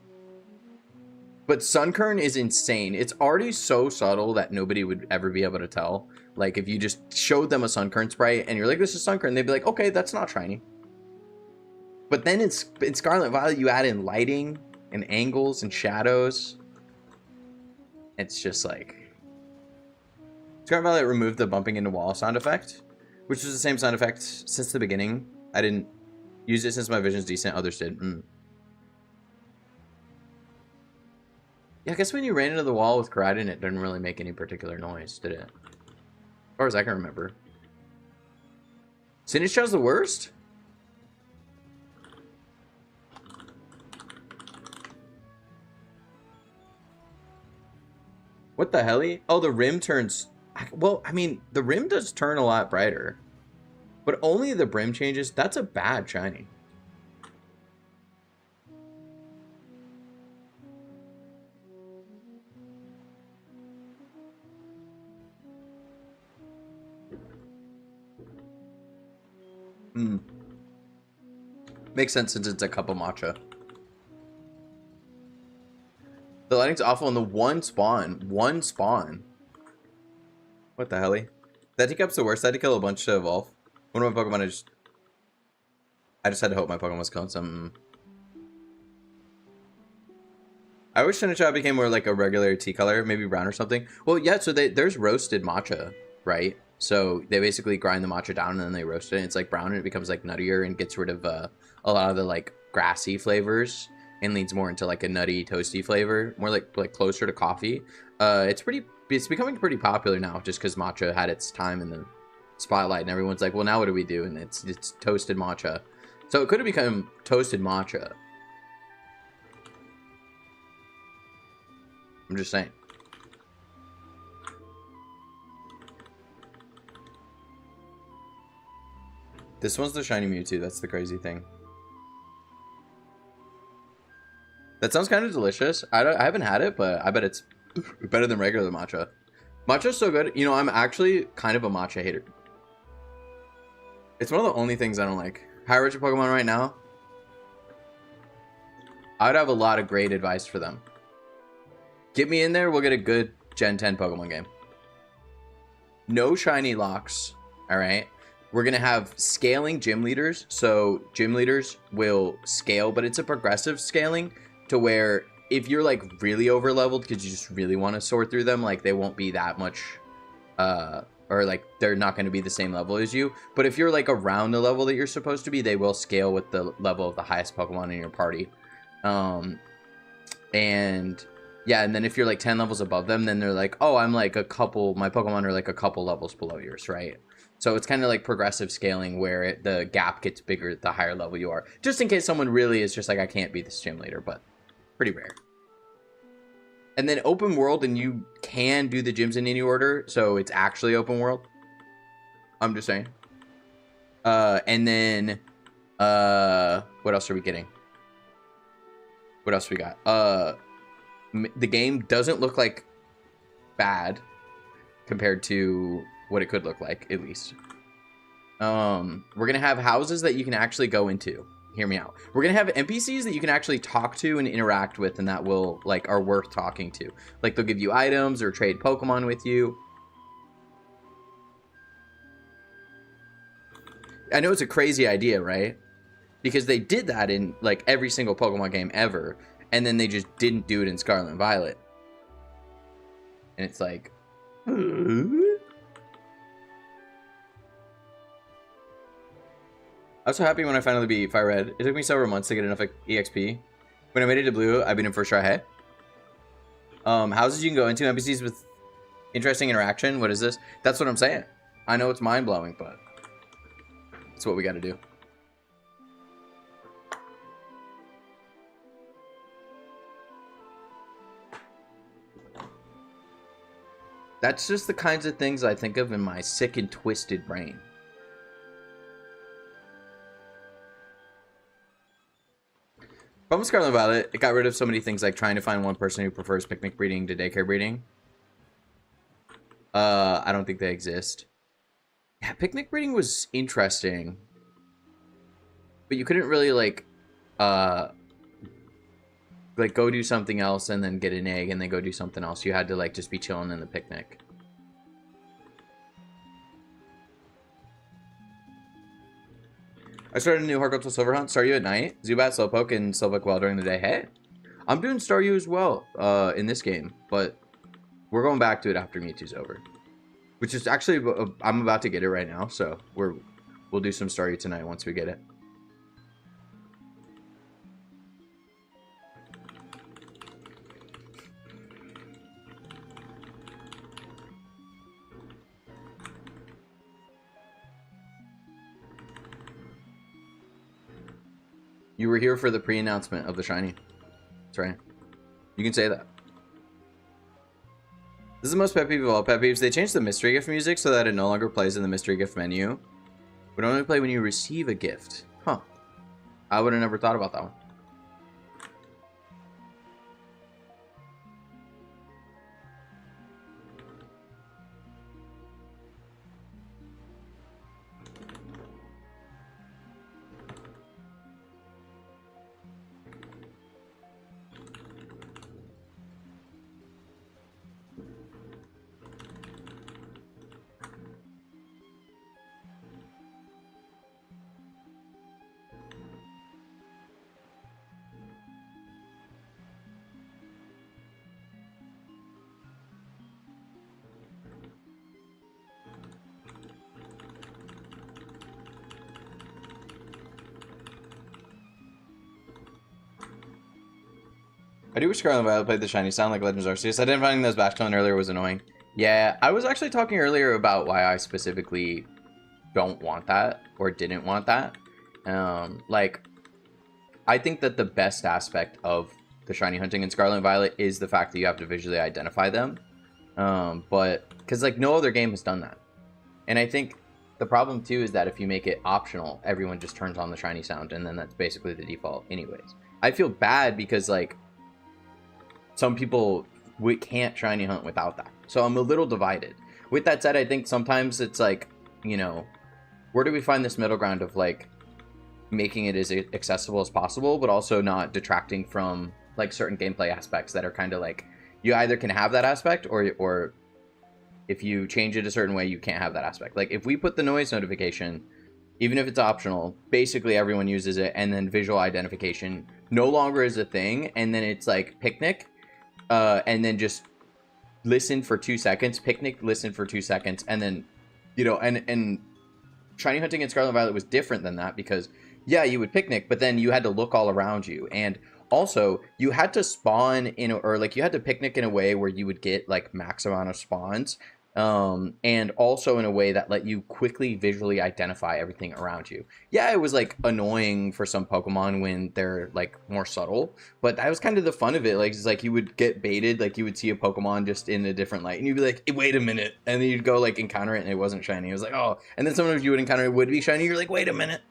But Sunkern is insane. It's already so subtle that nobody would ever be able to tell. Like, if you just showed them a Sunkern sprite and you're like, this is Sunkern, they'd be like, okay, that's not shiny. But then in Scarlet and Violet, you add in lighting and angles and shadows. It's just like... Scarlet Violet removed the bumping into wall sound effect, which was the same sound effect since the beginning. I didn't use it since my vision's decent. Others did. Yeah, I guess when you ran into the wall with Koraidon, it didn't really make any particular noise, did it? As far as I can remember. Sinistchow's the worst? What the helly? Oh, the rim turns... Well, I mean, the rim does turn a lot brighter. But only the brim changes. That's a bad shiny. Makes sense since it's a cup of matcha. The lighting's awful in the one spawn. One spawn. What the helly? That teacup's the worst. I had to kill a bunch to evolve. One of my Pokemon, I just had to hope my Pokemon was killing some. I wish Sinistchow became more like a regular tea color, maybe brown or something. Well, yeah, so there's roasted matcha, right? So they basically grind the matcha down and then they roast it. And it's like brown and it becomes like nuttier and gets rid of a lot of the like grassy flavors and leans more into like a nutty, toasty flavor, more like closer to coffee. It's becoming pretty popular now just because matcha had its time in the spotlight and everyone's like, well, now what do we do? And it's toasted matcha. So it could have become toasted matcha. I'm just saying. This one's the shiny Mewtwo. That's the crazy thing. That sounds kind of delicious. I haven't had it, but I bet it's better than regular matcha. Matcha's so good. You know, I'm actually kind of a matcha hater. It's one of the only things I don't like. Higher Rich Pokemon right now. I would have a lot of great advice for them. Get me in there, we'll get a good Gen 10 Pokemon game. No shiny locks, alright? We're going to have scaling gym leaders. So gym leaders will scale, but it's a progressive scaling to where if you're like really over leveled because you just really want to sort through them, like they won't be that much, or like they're not going to be the same level as you. But if you're like around the level that you're supposed to be, they will scale with the level of the highest Pokemon in your party. And yeah, and then if you're like 10 levels above them, then they're like, oh, I'm like my Pokemon are like a couple levels below yours, right? So it's kind of like progressive scaling where the gap gets bigger the higher level you are. Just in case someone really is just like, I can't be this gym leader, but pretty rare. And then open world, and you can do the gyms in any order, so it's actually open world. I'm just saying. And then, what else are we getting? What else we got? The game doesn't look like bad compared to what it could look like, at least. We're gonna have houses that you can actually go into. Hear me out. We're gonna have NPCs that you can actually talk to and interact with, and that will like are worth talking to. Like they'll give you items or trade Pokemon with you. I know it's a crazy idea, right? Because they did that in like every single Pokemon game ever, and then they just didn't do it in Scarlet and Violet. And it's like, I was so happy when I finally beat Fire Red. It took me several months to get enough EXP. When I made it to Blue, I beat him first try. Hey. Houses you can go into, NPCs with interesting interaction. What is this? That's what I'm saying. I know it's mind-blowing, but it's what we got to do. That's just the kinds of things I think of in my sick and twisted brain. Problem Scarlet Violet, it got rid of so many things like trying to find one person who prefers picnic breeding to daycare breeding. I don't think they exist. Yeah, picnic breeding was interesting. But you couldn't really like go do something else and then get an egg and then go do something else. You had to like just be chilling in the picnic. I started a new Hardcore Silver Hunt. Staryu at night. Zubat, Slowpoke, and Slowpoke well during the day. Hey, I'm doing Staryu as well in this game, but we're going back to it after Mewtwo's over. Which is actually, I'm about to get it right now, so we'll do some Staryu tonight once we get it. You were here for the pre-announcement of the shiny. That's right. You can say that. This is the most pet peeve of all pet peeves. They changed the mystery gift music so that it no longer plays in the mystery gift menu. But only play when you receive a gift. Huh. I would have never thought about that one. I do wish Scarlet Violet played the shiny sound like Legends Arceus. Identifying those Basculin earlier was annoying. Yeah, I was actually talking earlier about why I specifically don't want that or didn't want that. Like, I think that the best aspect of the shiny hunting in Scarlet and Violet is the fact that you have to visually identify them. But because like no other game has done that, and I think the problem too is that if you make it optional, everyone just turns on the shiny sound, and then that's basically the default anyways. I feel bad because like some people we can't shiny hunt without that, so I'm a little divided. With that said, I think sometimes it's like, you know, where do we find this middle ground of like making it as accessible as possible, but also not detracting from like certain gameplay aspects that are kind of like you either can have that aspect or if you change it a certain way, you can't have that aspect. Like if we put the noise notification, even if it's optional, basically everyone uses it, and then visual identification no longer is a thing, and then it's like picnic, and then just listen for 2 seconds, picnic, listen for 2 seconds, and then, you know, and shiny hunting in Scarlet and Violet was different than that because, yeah, you would picnic, but then you had to look all around you, and also you had to spawn in, or like you had to picnic in a way where you would get like max amount of spawns, and also in a way that let you quickly visually identify everything around you. Yeah, it was like annoying for some Pokemon when they're like more subtle, but that was kind of the fun of it. Like it's like you would get baited, like you would see a Pokemon just in a different light and you'd be like, hey, wait a minute, and then you'd go like encounter it and it wasn't shiny. It was like, oh, and then sometimes you would encounter it would be shiny, you're like, wait a minute.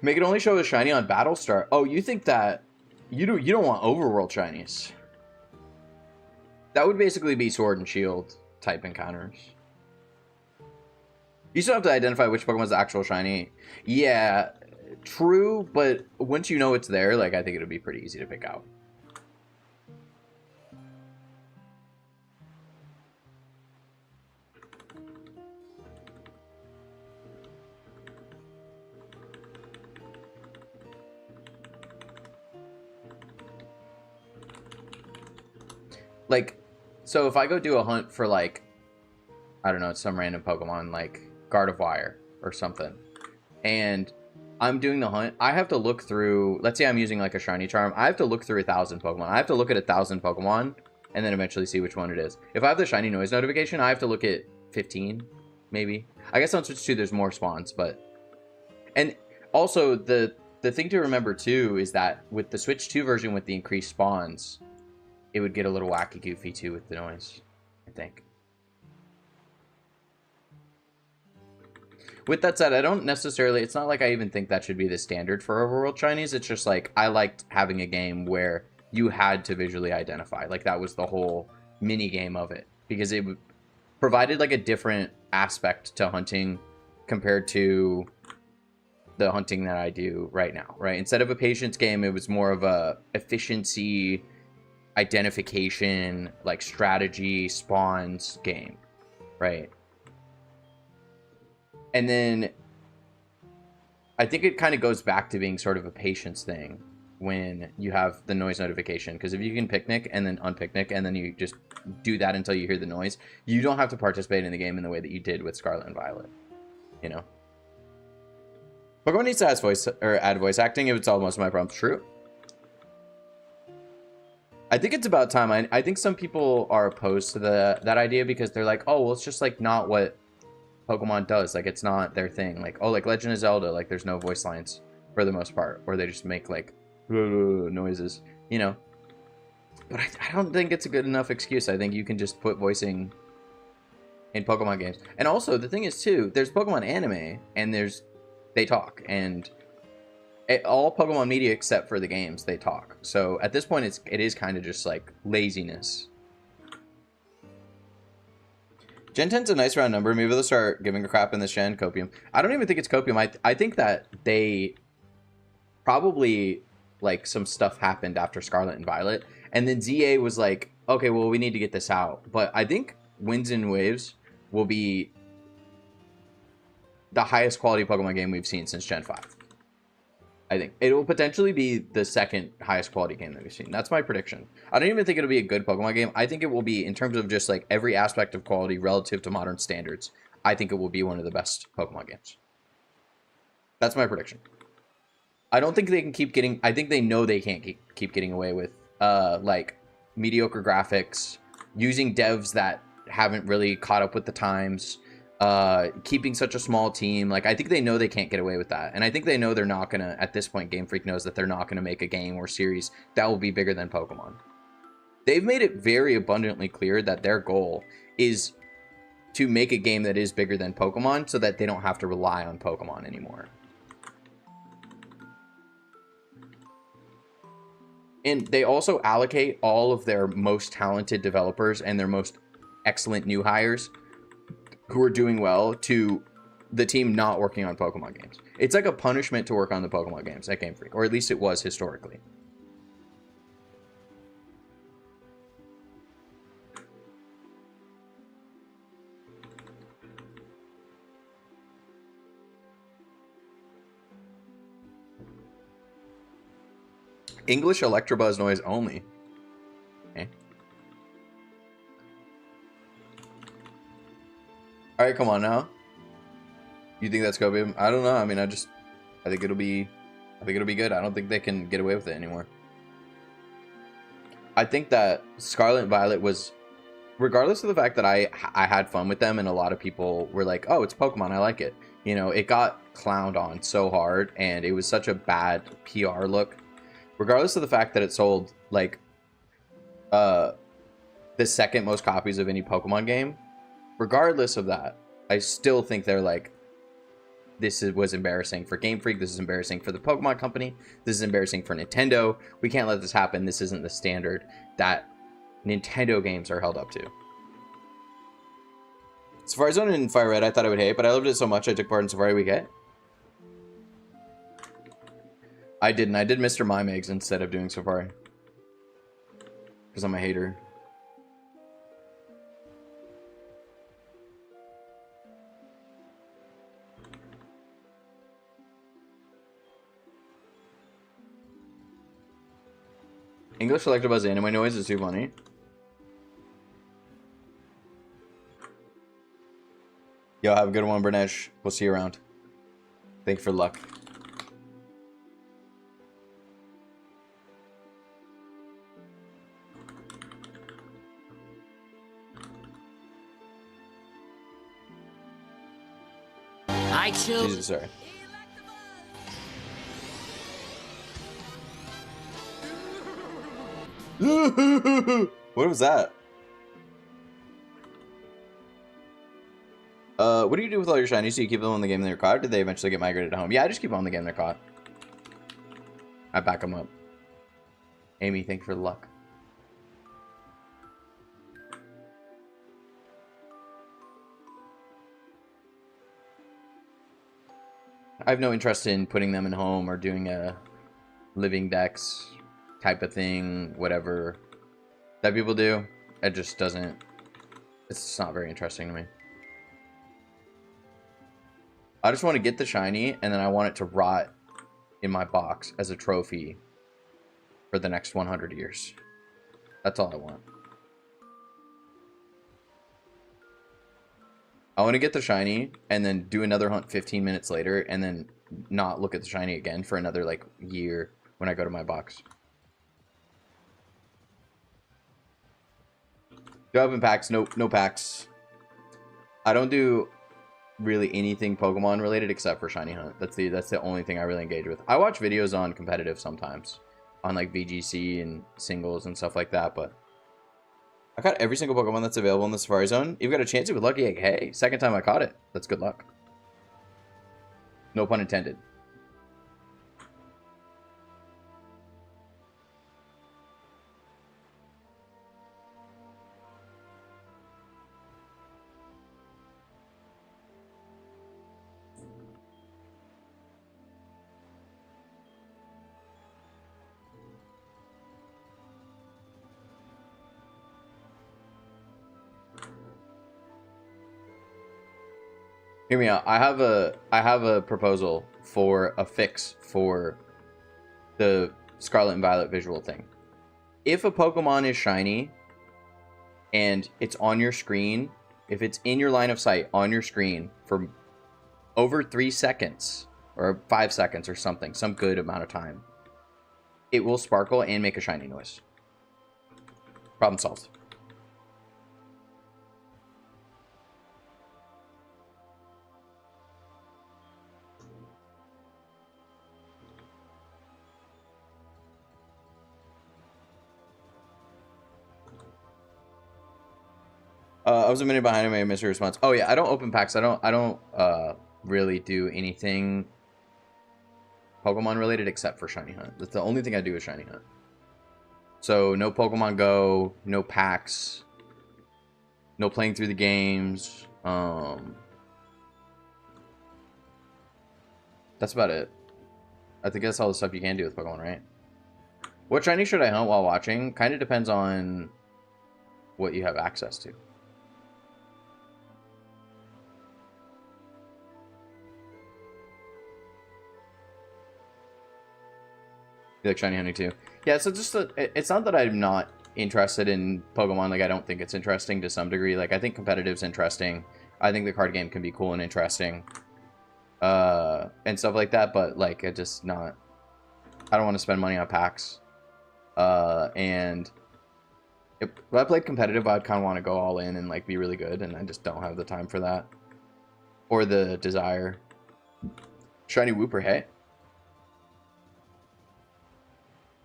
Make it only show a shiny on Battlestar. Oh, you think that you don't want overworld shinies? That would basically be Sword and Shield type encounters. You still have to identify which Pokemon's the actual shiny. Yeah, true, but once you know it's there, like I think it'll be pretty easy to pick out. Like, so if I go do a hunt for like, I don't know, some random Pokemon like Gardevoir or something, and I'm doing the hunt, I have to look through, let's say I'm using like a shiny charm, I have to look through 1,000 Pokemon. I have to look at 1,000 Pokemon and then eventually see which one it is. If I have the shiny noise notification, I have to look at 15, maybe. I guess on Switch 2 there's more spawns, but... And also, the thing to remember, too, is that with the Switch 2 version with the increased spawns, it would get a little wacky goofy, too, with the noise, I think. With that said, I don't necessarily... It's not like I even think that should be the standard for overworld shinies. It's just like, I liked having a game where you had to visually identify. Like, that was the whole mini game of it. Because it provided, like, a different aspect to hunting compared to the hunting that I do right now, right? Instead of a patience game, it was more of a efficiency, identification, like, strategy, spawns game, right? And then I think it kind of goes back to being sort of a patience thing when you have the noise notification. Because if you can picnic and then unpicnic and then you just do that until you hear the noise, you don't have to participate in the game in the way that you did with Scarlet and Violet. You know? Pokemon needs to add voice acting if it's all most of my problems. True. I think it's about time. I think some people are opposed to that idea because they're like, oh, well, it's just like not what Pokemon does. Like, it's not their thing. Like, oh, like Legend of Zelda, like there's no voice lines for the most part, or they just make like noises, you know. But I don't think it's a good enough excuse. I think you can just put voicing in Pokemon games. And also the thing is too, there's Pokemon anime and they talk, and all Pokemon media except for the games, they talk. So at this point it is kind of just like laziness. Gen 10's a nice round number. Maybe they'll start giving a crap in this gen. Copium. I don't even think it's Copium. I think that they probably, like, some stuff happened after Scarlet and Violet. And then ZA was like, okay, well, we need to get this out. But I think Winds and Waves will be the highest quality Pokemon game we've seen since Gen 5. I think it will potentially be the second highest quality game that we've seen. That's my prediction. I don't even think it'll be a good Pokemon game. I think it will be, in terms of just like every aspect of quality relative to modern standards, I think it will be one of the best Pokemon games. That's my prediction. I don't think they can keep getting... I think they know they can't keep getting away with like mediocre graphics, using devs that haven't really caught up with the times, keeping such a small team. Like, I think they know they can't get away with that. And I think they know they're not going to, at this point, Game Freak knows that they're not going to make a game or series that will be bigger than Pokemon. They've made it very abundantly clear that their goal is to make a game that is bigger than Pokemon so that they don't have to rely on Pokemon anymore. And they also allocate all of their most talented developers and their most excellent new hires who are doing well to the team not working on Pokemon games. It's like a punishment to work on the Pokemon games at Game Freak, or at least it was historically. English Electabuzz noise only. Okay. Alright, come on now. You think that's Copium? I don't know. I mean, I think it'll be good. I don't think they can get away with it anymore. I think that Scarlet and Violet was, regardless of the fact that I had fun with them and a lot of people were like, oh, it's Pokemon, I like it. You know, it got clowned on so hard and it was such a bad PR look. Regardless of the fact that it sold, like, the second most copies of any Pokemon game, regardless of that, I still think they're like, this was embarrassing for Game Freak, this is embarrassing for the Pokemon Company, this is embarrassing for Nintendo, we can't let this happen, this isn't the standard that Nintendo games are held up to. Safari Zone and Fire Red I thought I would hate, but I loved it so much I took part in Safari Week 8. I didn't. I did Mr. Mime Eggs instead of doing Safari. Because I'm a hater. English Electabuzz anime noise is too funny. Yo, have a good one, Bernesh. We'll see you around. Thank you for luck. I choose. Jesus, sorry. What was that? What do you do with all your shinies? Do you keep them on the game they're caught, or did they eventually get migrated to home? Yeah, I just keep them on the game they're caught. I back them up. Amy, thank you for the luck. I have no interest in putting them in home or doing a living dex type of thing, whatever that people do. It just doesn't, it's not very interesting to me. I just want to get the shiny, and then I want it to rot in my box as a trophy for the next 100 years. That's all I want. I want to get the shiny, and then do another hunt 15 minutes later, and then not look at the shiny again for another, like, year when I go to my box. Do I open packs? Nope, no packs. I don't do really anything Pokemon related except for shiny hunt. That's the only thing I really engage with. I watch videos on competitive sometimes, on like VGC and singles and stuff like that, but I caught every single Pokemon that's available in the Safari Zone. You've got a chance with Lucky Egg. Hey, second time I caught it. That's good luck. No pun intended. Hear me out. I have a proposal for a fix for the Scarlet and Violet visual thing. If a Pokemon is shiny and it's on your screen, if it's in your line of sight on your screen for over 3 seconds or 5 seconds or something, some good amount of time, it will sparkle and make a shiny noise. Problem solved. I was a minute behind him. I missed your response. Oh yeah, I don't open packs. I don't really do anything Pokemon related except for shiny hunt. That's the only thing I do is shiny hunt. So no Pokemon Go, no packs, no playing through the games. That's about it. I think that's all the stuff you can do with Pokemon, right? What shiny should I hunt while watching? Kind of depends on what you have access to. You like shiny hunting too? Yeah, so just it's not that I'm not interested in Pokemon. Like, I don't think it's interesting to some degree. Like, I think competitive's interesting. I think the card game can be cool and interesting. And stuff like that, but like, it just not, I don't want to spend money on packs. And if I played competitive, I'd kind of want to go all in and like be really good, and I just don't have the time for that. Or the desire. Shiny Wooper, hey.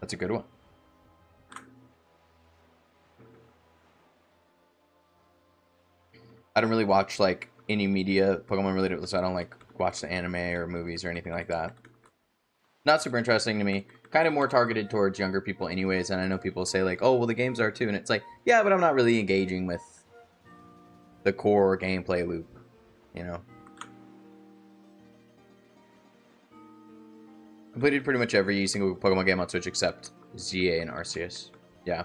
That's a good one. I don't really watch like any media Pokemon related, so I don't like watch the anime or movies or anything like that. Not super interesting to me. Kind of more targeted towards younger people anyways, and I know people say like, oh, well, the games are too, and it's like, yeah, but I'm not really engaging with the core gameplay loop, you know? Completed pretty much every single Pokemon game on Switch except ZA and Arceus. Yeah.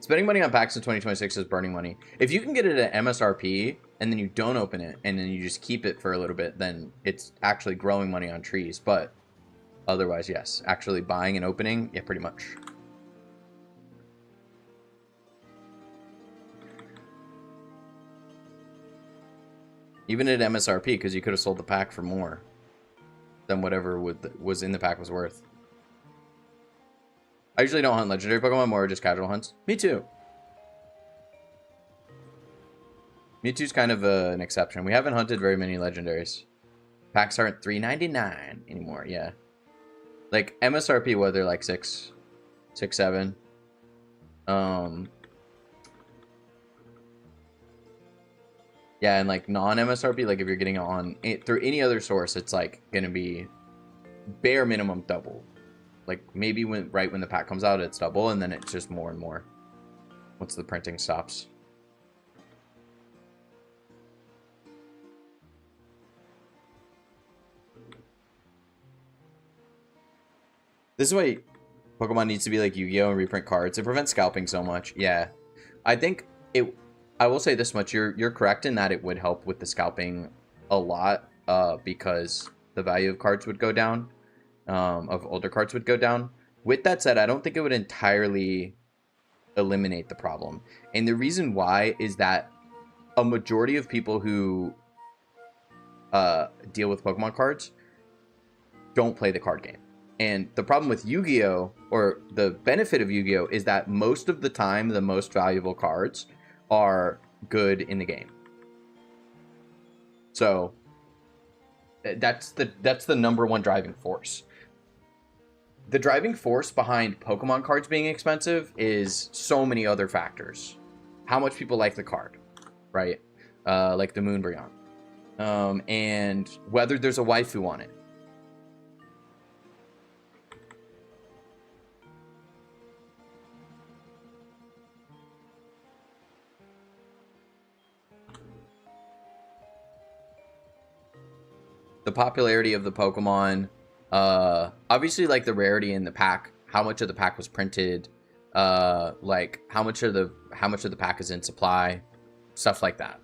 Spending money on packs in 2026 is burning money. If you can get it at MSRP and then you don't open it and then you just keep it for a little bit, then it's actually growing money on trees. But otherwise, yes. Actually buying and opening, yeah, pretty much. Even at MSRP, because you could have sold the pack for more than whatever was in the pack was worth. I usually don't hunt legendary Pokemon, more just casual hunts. Me too. Mewtwo's kind of an exception. We haven't hunted very many legendaries. Packs aren't $3.99 anymore. Yeah, like MSRP, what they're like 6, 7. Yeah, and like non-MSRP, like if you're getting it on through any other source, it's like gonna be bare minimum double. Like maybe right when the pack comes out, it's double, and then it's just more and more once the printing stops. This is why Pokemon needs to be like Yu-Gi-Oh! And reprint cards. It prevents scalping so much. Yeah, I think it. I will say this much: you're correct in that it would help with the scalping a lot, because the value of cards would go down, of older cards would go down. With that said, I don't think it would entirely eliminate the problem, and the reason why is that a majority of people who deal with Pokemon cards don't play the card game. And the problem with Yu-Gi-Oh! Or the benefit of Yu-Gi-Oh! Is that most of the time, the most valuable cards are good in the game. So that's the number one driving force. The driving force behind Pokemon cards being expensive is so many other factors. How much people like the card, right? Like the Moonbryon. And whether there's a waifu on it. The popularity of the Pokemon, obviously like the rarity in the pack, how much of the pack was printed, like how much of the pack is in supply, stuff like that.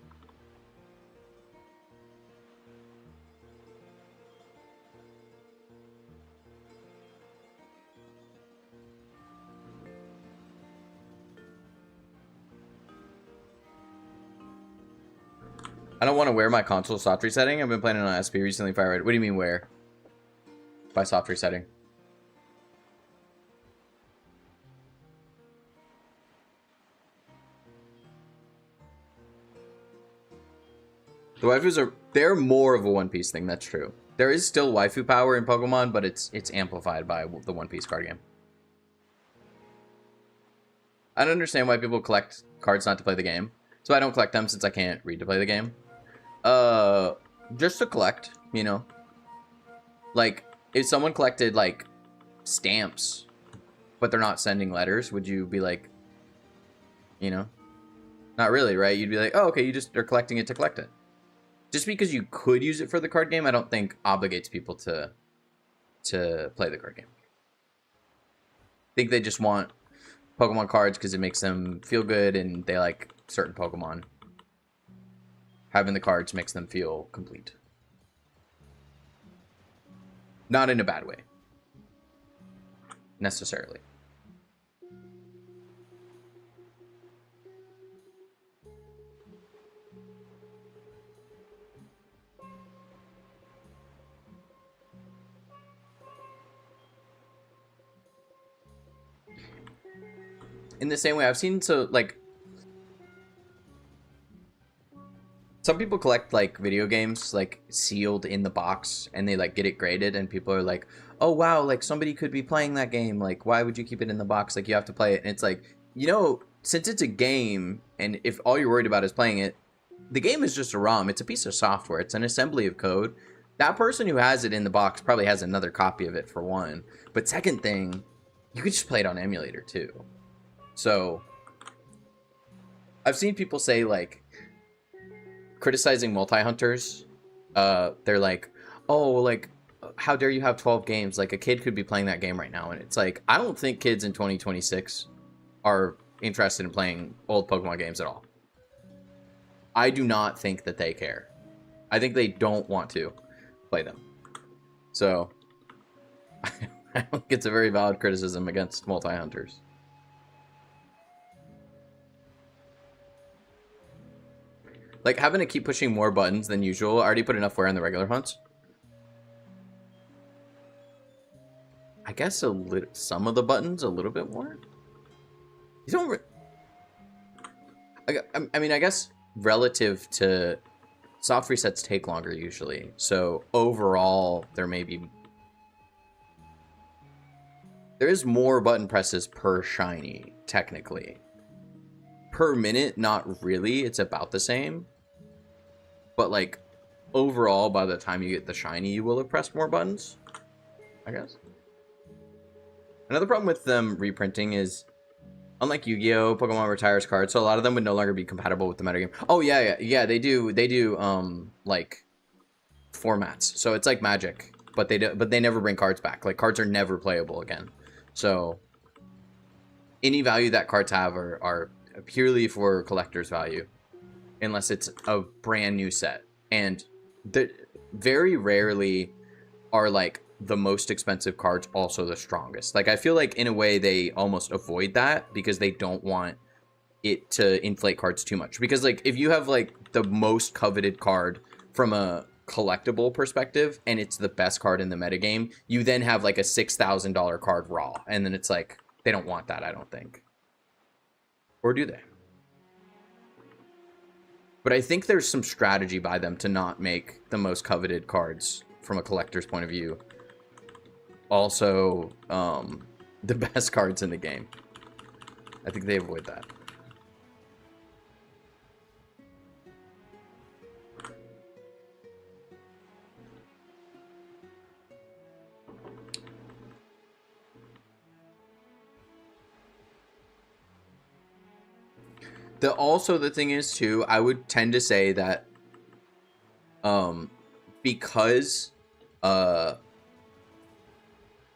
I don't want to wear my console soft resetting. I've been playing on SP recently. Fire Red. What do you mean wear? By soft resetting. The waifus they're more of a One Piece thing. That's true. There is still waifu power in Pokemon, but it's amplified by the One Piece card game. I don't understand why people collect cards not to play the game. So I don't collect them since I can't read to play the game. Just to collect, you know. Like, if someone collected, like, stamps, but they're not sending letters, would you be like, you know? Not really, right? You'd be like, oh, okay, you just are collecting it to collect it. Just because you could use it for the card game, I don't think obligates people to play the card game. I think they just want Pokemon cards because it makes them feel good and they like certain Pokemon. Having the cards makes them feel complete. Not in a bad way. Necessarily. In the same way, I've seen, so, like, some people collect, like, video games, like, sealed in the box, and they, like, get it graded, and people are like, oh, wow, like, somebody could be playing that game, like, why would you keep it in the box? Like, you have to play it, and it's like, you know, since it's a game, and if all you're worried about is playing it, the game is just a ROM, it's a piece of software, it's an assembly of code. That person who has it in the box probably has another copy of it, for one. But second thing, you could just play it on emulator, too. So, I've seen people say, like, criticizing multi-hunters, they're like, oh, like, how dare you have 12 games? Like, a kid could be playing that game right now. And it's like, I don't think kids in 2026 are interested in playing old Pokemon games at all. I do not think that they care. I think they don't want to play them. So, I don't think it's a very valid criticism against multi-hunters. Like, having to keep pushing more buttons than usual. I already put enough wear on the regular hunts. I guess some of the buttons a little bit more. You don't... I mean, I guess relative to soft resets take longer usually. So overall, there is more button presses per shiny, technically. Per minute, not really. It's about the same. But like overall, by the time you get the shiny, you will have pressed more buttons, I guess. Another problem with them reprinting is, unlike Yu-Gi-Oh, Pokemon retires cards, so a lot of them would no longer be compatible with the metagame. Oh yeah, they do like formats. So it's like Magic, but they never bring cards back. Like cards are never playable again. So any value that cards have are purely for collector's value, unless it's a brand new set. And very rarely are like the most expensive cards also the strongest. Like I feel like in a way they almost avoid that because they don't want it to inflate cards too much. Because like if you have like the most coveted card from a collectible perspective and it's the best card in the metagame, you then have like a $6,000 card raw, and then it's like they don't want that, I don't think. Or do they? But I think there's some strategy by them to not make the most coveted cards from a collector's point of view also the best cards in the game. I think they avoid that. The thing is too, I would tend to say that because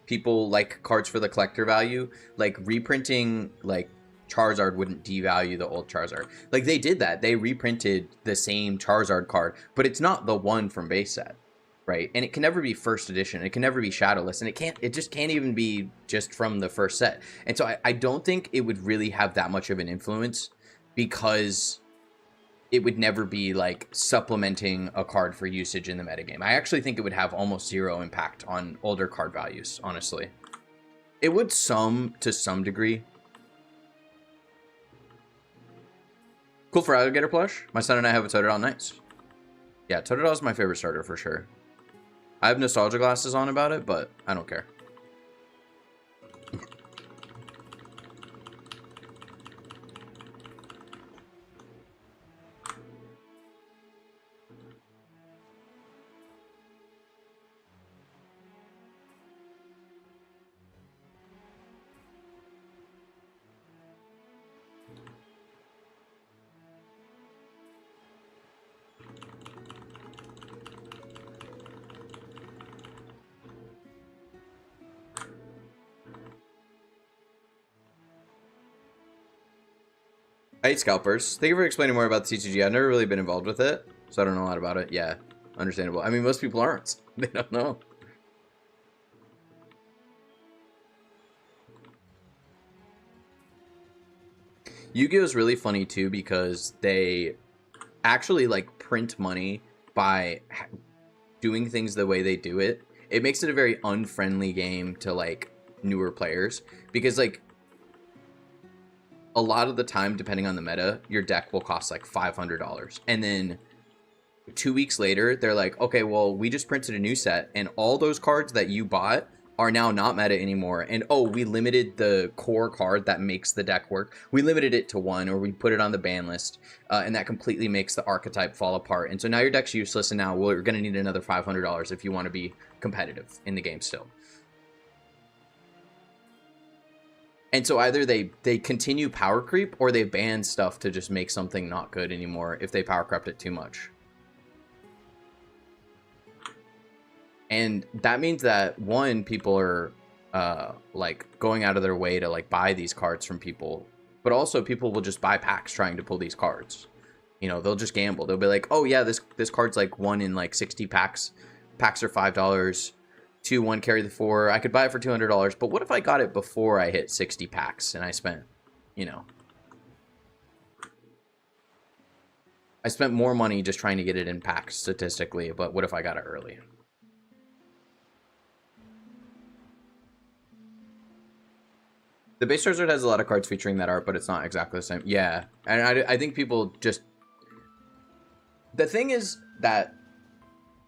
people like cards for the collector value, like reprinting like Charizard wouldn't devalue the old Charizard. Like they did that. They reprinted the same Charizard card, but it's not the one from base set, right? And it can never be first edition. It can never be shadowless, and it just can't even be just from the first set. And so I don't think it would really have that much of an influence, because it would never be like supplementing a card for usage in the metagame. I actually think it would have almost zero impact on older card values, honestly. It would to some degree. Cool for Alligator plush. My son and I have a Totodile. Nice. Yeah, Totodile is my favorite starter for sure. I have nostalgia glasses on about it, but I don't care. I hate scalpers. Thank you for explaining more about the CCG. I've never really been involved with it, so I don't know a lot about it. Yeah, understandable. I mean, most people aren't. They don't know. Yu-Gi-Oh is really funny too, because they actually like print money by doing things the way they do it. It makes it a very unfriendly game to like newer players, because like a lot of the time, depending on the meta, your deck will cost like $500, and then 2 weeks later they're like, okay, well, we just printed a new set and all those cards that you bought are now not meta anymore, and oh, we limited the core card that makes the deck work, we limited it to 1, or we put it on the ban list, and that completely makes the archetype fall apart, and so now your deck's useless, and now we're going to need another $500 if you want to be competitive in the game still. And so either they continue power creep, or they ban stuff to just make something not good anymore if they power crept it too much. And that means that, one, people are like going out of their way to like buy these cards from people, but also people will just buy packs trying to pull these cards. You know, they'll just gamble. They'll be like, oh yeah, this card's like 1 in like 60 packs. Packs are $5. 2, 1, carry the 4. I could buy it for $200, but what if I got it before I hit 60 packs and I spent, you know, I spent more money just trying to get it in packs statistically, but what if I got it early? The base Charizard has a lot of cards featuring that art, but it's not exactly the same. Yeah, and I think people just The thing is that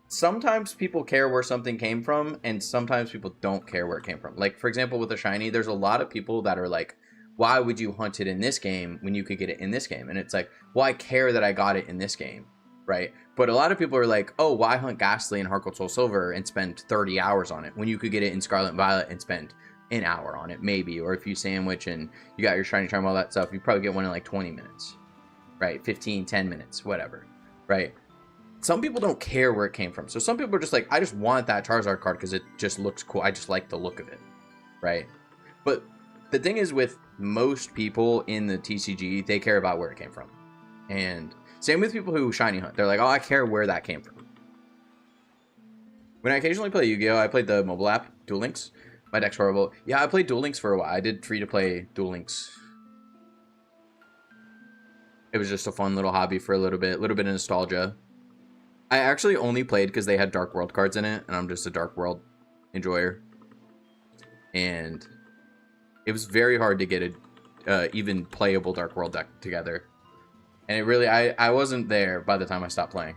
sometimes people care where something came from, and sometimes people don't care where it came from. Like, for example, with a shiny, there's a lot of people that are like, why would you hunt it in this game when you could get it in this game? And it's like, well, I care that I got it in this game, right? But a lot of people are like, oh, why hunt Ghastly in Heart Gold Soul Silver and spend 30 hours on it when you could get it in Scarlet and Violet and spend an hour on it, maybe? Or if you sandwich and you got your shiny charm, all that stuff, you probably get one in like 20 minutes, right? 15, 10 minutes, whatever, right? Some people don't care where it came from. So some people are just like, I just want that Charizard card because it just looks cool. I just like the look of it, right? But the thing is, with most people in the TCG, they care about where it came from. And same with people who shiny hunt. They're like, oh, I care where that came from. When I occasionally play Yu-Gi-Oh! I played the mobile app, Duel Links. My deck's horrible. Yeah, I played Duel Links for a while. I did free-to-play Duel Links. It was just a fun little hobby for a little bit of nostalgia. I actually only played because they had Dark World cards in it, and I'm just a Dark World enjoyer. And it was very hard to get a even playable Dark World deck together. And it really, I wasn't there by the time I stopped playing.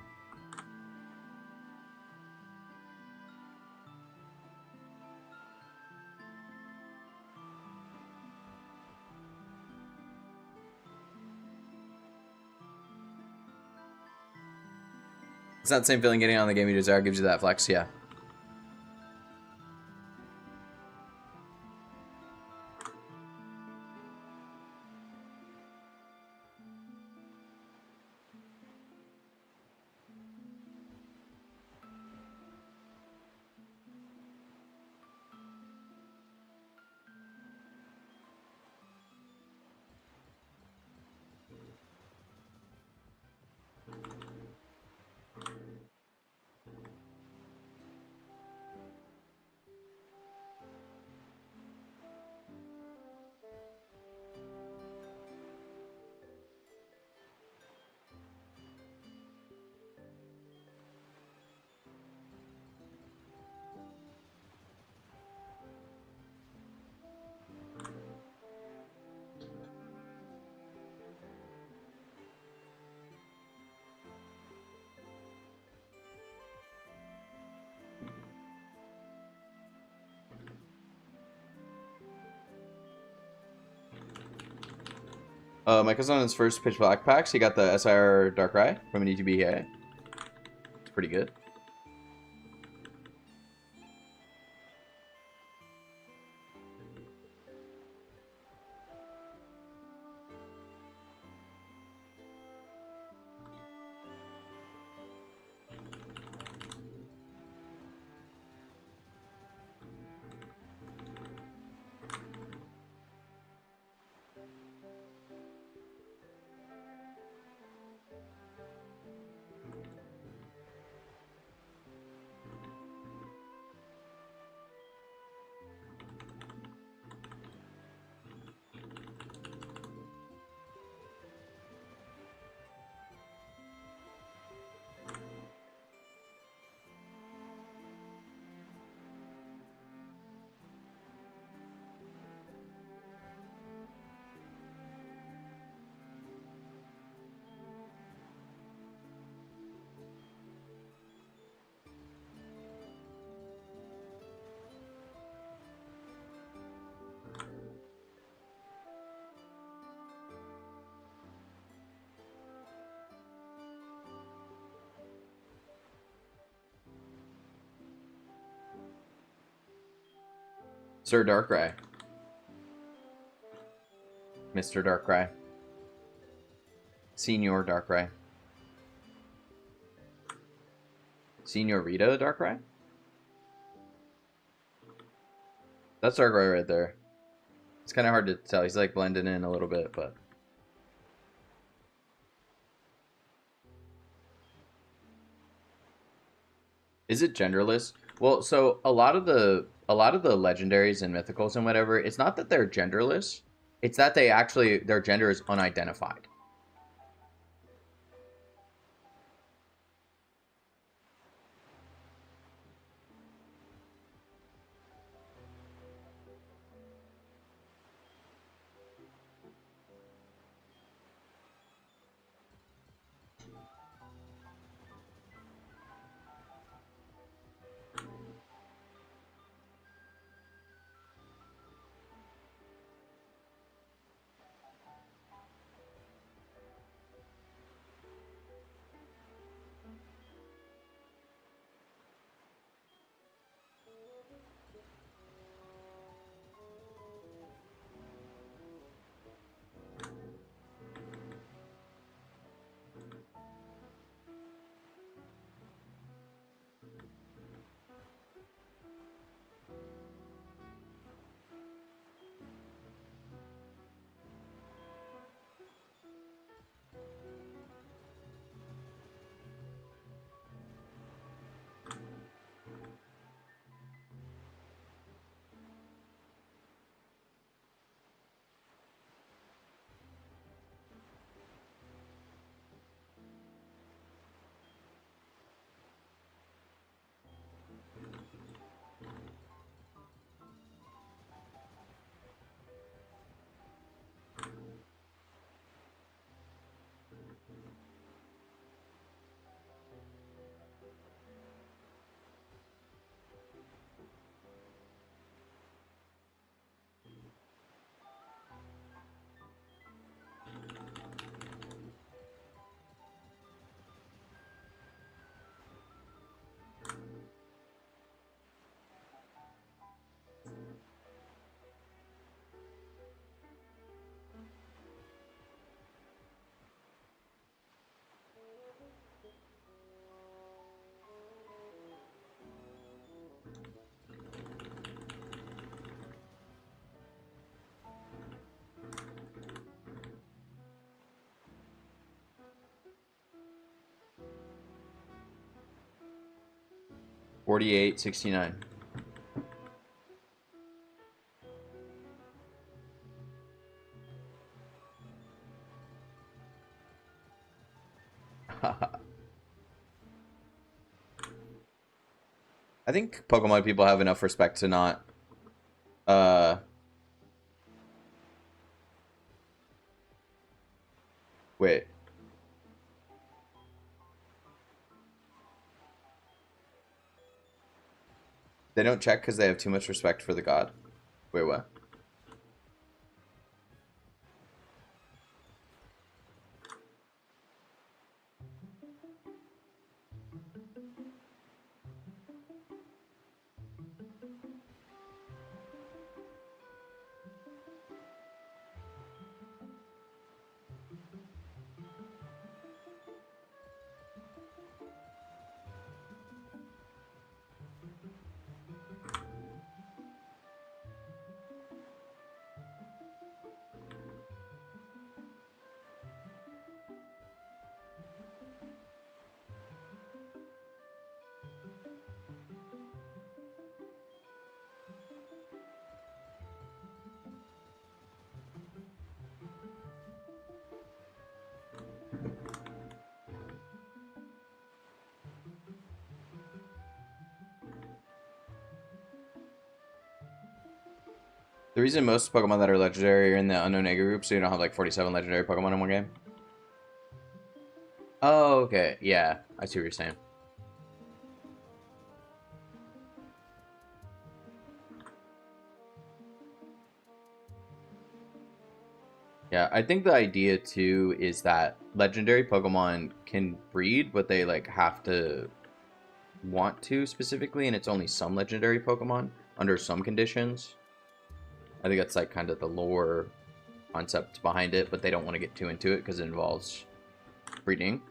It's not the same feeling getting on the game you desire gives you that flex, yeah. My cousin on his first Pitch Black packs, he got the SIR Darkrai from an ETB. It's pretty good. Sir Darkrai. Mr. Darkrai. Senior Darkrai. Senorita Darkrai? That's Darkrai right there. It's kind of hard to tell. He's like blending in a little bit, but... Is it genderless? Well, so a lot of the legendaries and mythicals and whatever, it's not that they're genderless. It's that they actually, their gender is unidentified. 48.69. I think Pokemon people have enough respect to not wait. They don't check because they have too much respect for the god. Wait, what? The reason most Pokemon that are legendary are in the unknown egg group, so you don't have like 47 legendary Pokemon in one game. Oh, okay. Yeah, I see what you're saying. Yeah, I think the idea too is that legendary Pokemon can breed, but they like have to want to specifically, and it's only some legendary Pokemon under some conditions. I think that's like kind of the lore concept behind it, but they don't want to get too into it because it involves breeding.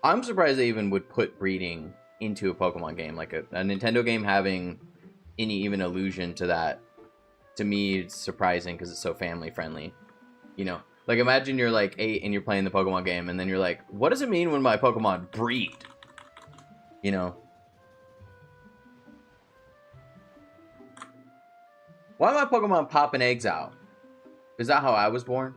I'm surprised they even would put breeding into a Pokemon game, like a Nintendo game having any even allusion to that. To me, it's surprising because it's so family friendly. You know, like imagine you're like 8 and you're playing the Pokemon game, and then you're like, what does it mean when my Pokemon breed? You know? Why am my Pokemon popping eggs out? Is that how I was born?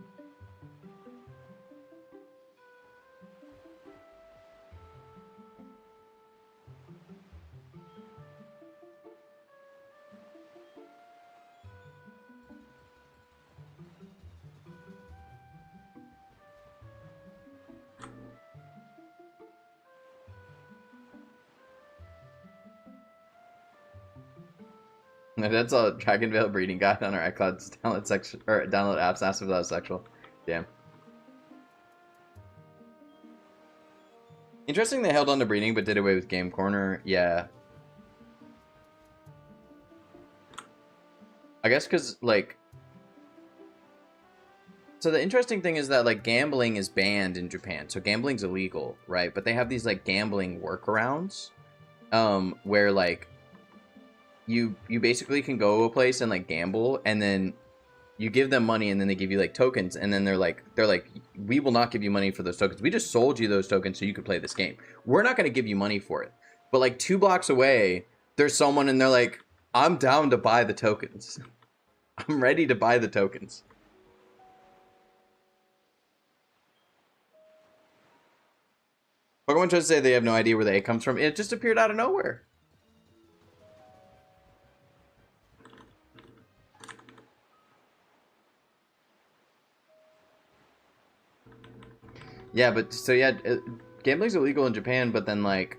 That's a Dragonvale breeding guide on our iCloud's download section or download apps. Asked if that was sexual. Damn. Interesting. They held on to breeding, but did away with Game Corner. Yeah. I guess because like. So the interesting thing is that like gambling is banned in Japan, so gambling's illegal, right? But they have these like gambling workarounds, where like you basically can go to a place and like gamble, and then you give them money, and then they give you like tokens, and then they're like we will not give you money for those tokens. We just sold you those tokens so you could play this game. We're not going to give you money for it. But like 2 blocks away, there's someone and they're like, I'm down to buy the tokens. I'm ready to buy the tokens. Pokemon tries to say they have no idea where the A comes from. It just appeared out of nowhere. Yeah, but so yeah, gambling's illegal in Japan, but then like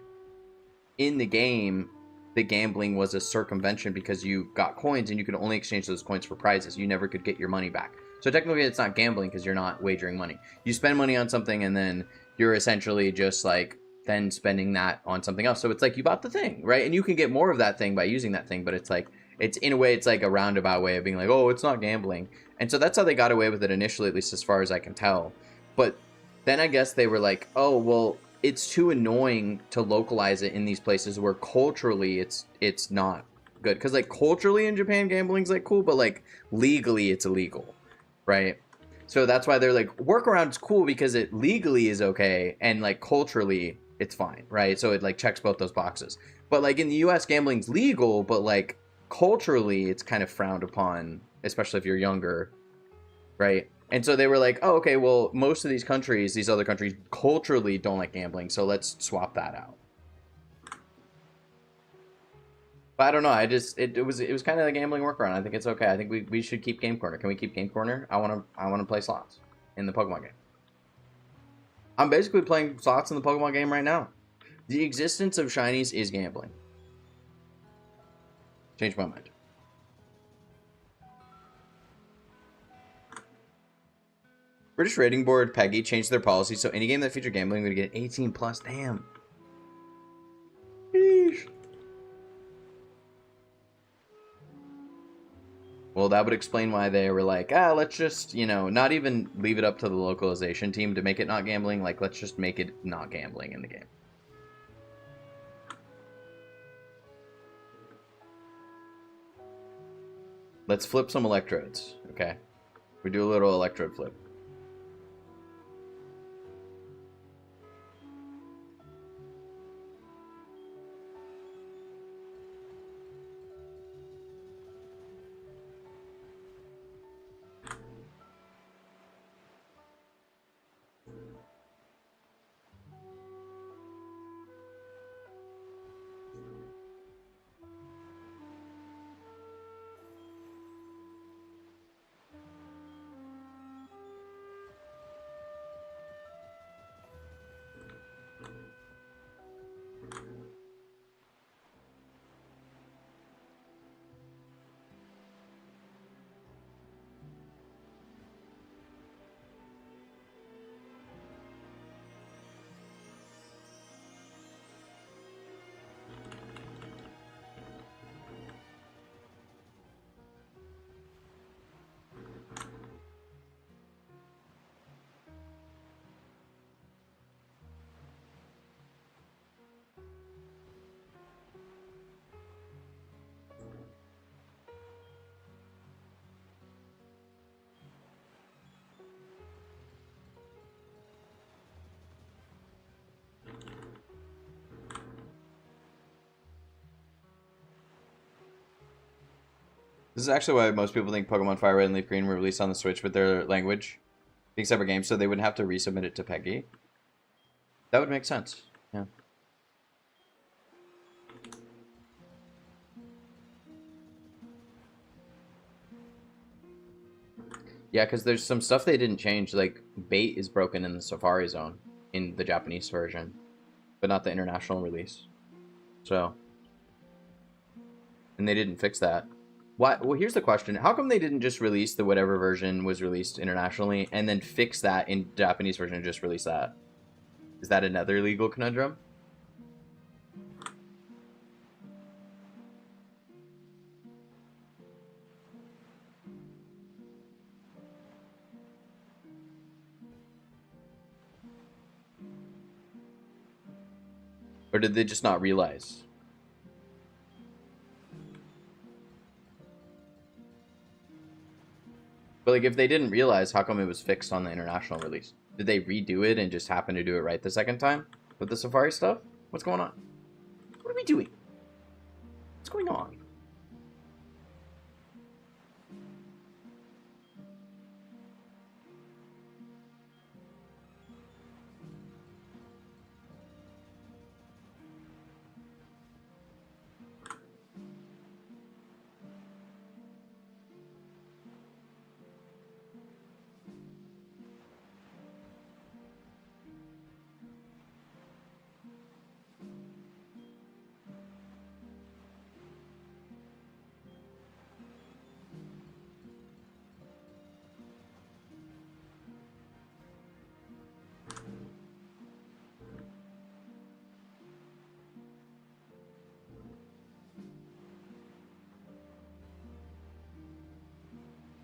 in the game, the gambling was a circumvention because you got coins and you could only exchange those coins for prizes. You never could get your money back. So technically it's not gambling because you're not wagering money. You spend money on something and then you're essentially just like then spending that on something else. So it's like you bought the thing, right? And you can get more of that thing by using that thing, but it's like it's in a way it's like a roundabout way of being like, oh, it's not gambling. And so that's how they got away with it initially, at least as far as I can tell. But then I guess they were like, oh, well, it's too annoying to localize it in these places where culturally it's not good. Because like culturally in Japan, gambling's like cool, but like legally it's illegal, right? So that's why they're like, workaround's cool because it legally is okay, and like culturally it's fine, right? So it like checks both those boxes. But like in the US, gambling's legal, but like culturally it's kind of frowned upon, especially if you're younger, right? And so they were like, oh, okay, well, most of these countries, these other countries, culturally don't like gambling, so let's swap that out. But I don't know. It was kind of a gambling workaround. I think it's okay. I think we should keep Game Corner. Can we keep Game Corner? I wanna play slots in the Pokemon game. I'm basically playing slots in the Pokemon game right now. The existence of shinies is gambling. Change my mind. British Rating Board PEGI changed their policy, so any game that featured gambling would get 18 plus. Damn. Sheesh. Well, that would explain why they were like, let's just, not even leave it up to the localization team to make it not gambling. Like, let's just make it not gambling in the game. Let's flip some electrodes, okay? We do a little electrode flip. This is actually why most people think Pokemon Fire Red and Leaf Green were released on the Switch with their language being separate games, so they wouldn't have to resubmit it to PEGI. That would make sense. Yeah. Yeah, because there's some stuff they didn't change. Like, bait is broken in the Safari Zone in the Japanese version, but not the international release. So, and they didn't fix that. Why? Well, here's the question. How come they didn't just release the whatever version was released internationally and then fix that in Japanese version and just release that? Is that another legal conundrum? Or did they just not realize? But like, if they didn't realize, how come it was fixed on the international release? Did they redo it and just happen to do it right the second time with the Safari stuff? What's going on? What are we doing? What's going on?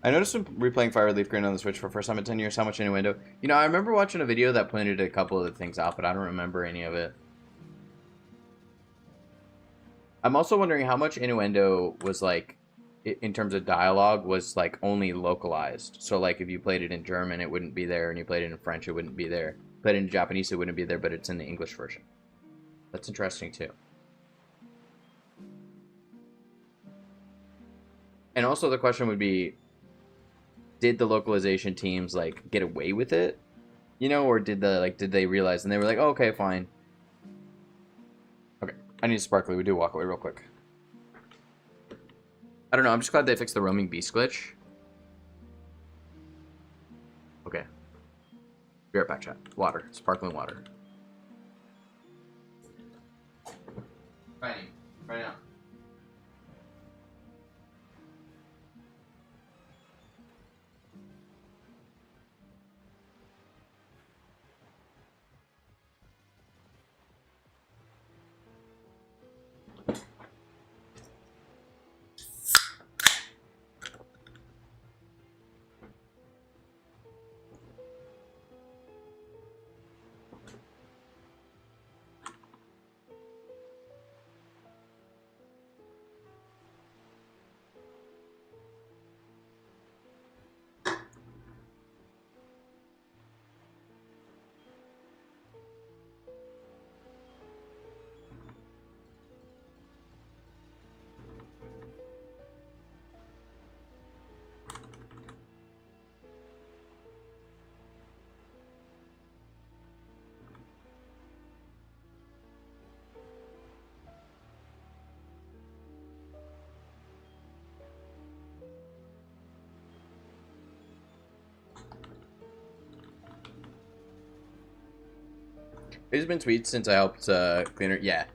I noticed when replaying Fire Leaf Green on the Switch for the first time in 10 years how much Innuendo. I remember watching a video that pointed a couple of the things out, but I don't remember any of it. I'm also wondering how much Innuendo was like, in terms of dialogue, was like only localized. So like if you played it in German, it wouldn't be there, and you played it in French, it wouldn't be there. Played it in Japanese, it wouldn't be there, but it's in the English version. That's interesting too. And also the question would be, did the localization teams like get away with it? You know, or did they realize and they were like, oh, okay, fine. Okay, I need sparkly. We do walk away real quick. I don't know. I'm just glad they fixed the roaming beast glitch. Okay. Be right back, chat. Water. Sparkling water. Right now. It's been tweets since I helped clean her. Yeah.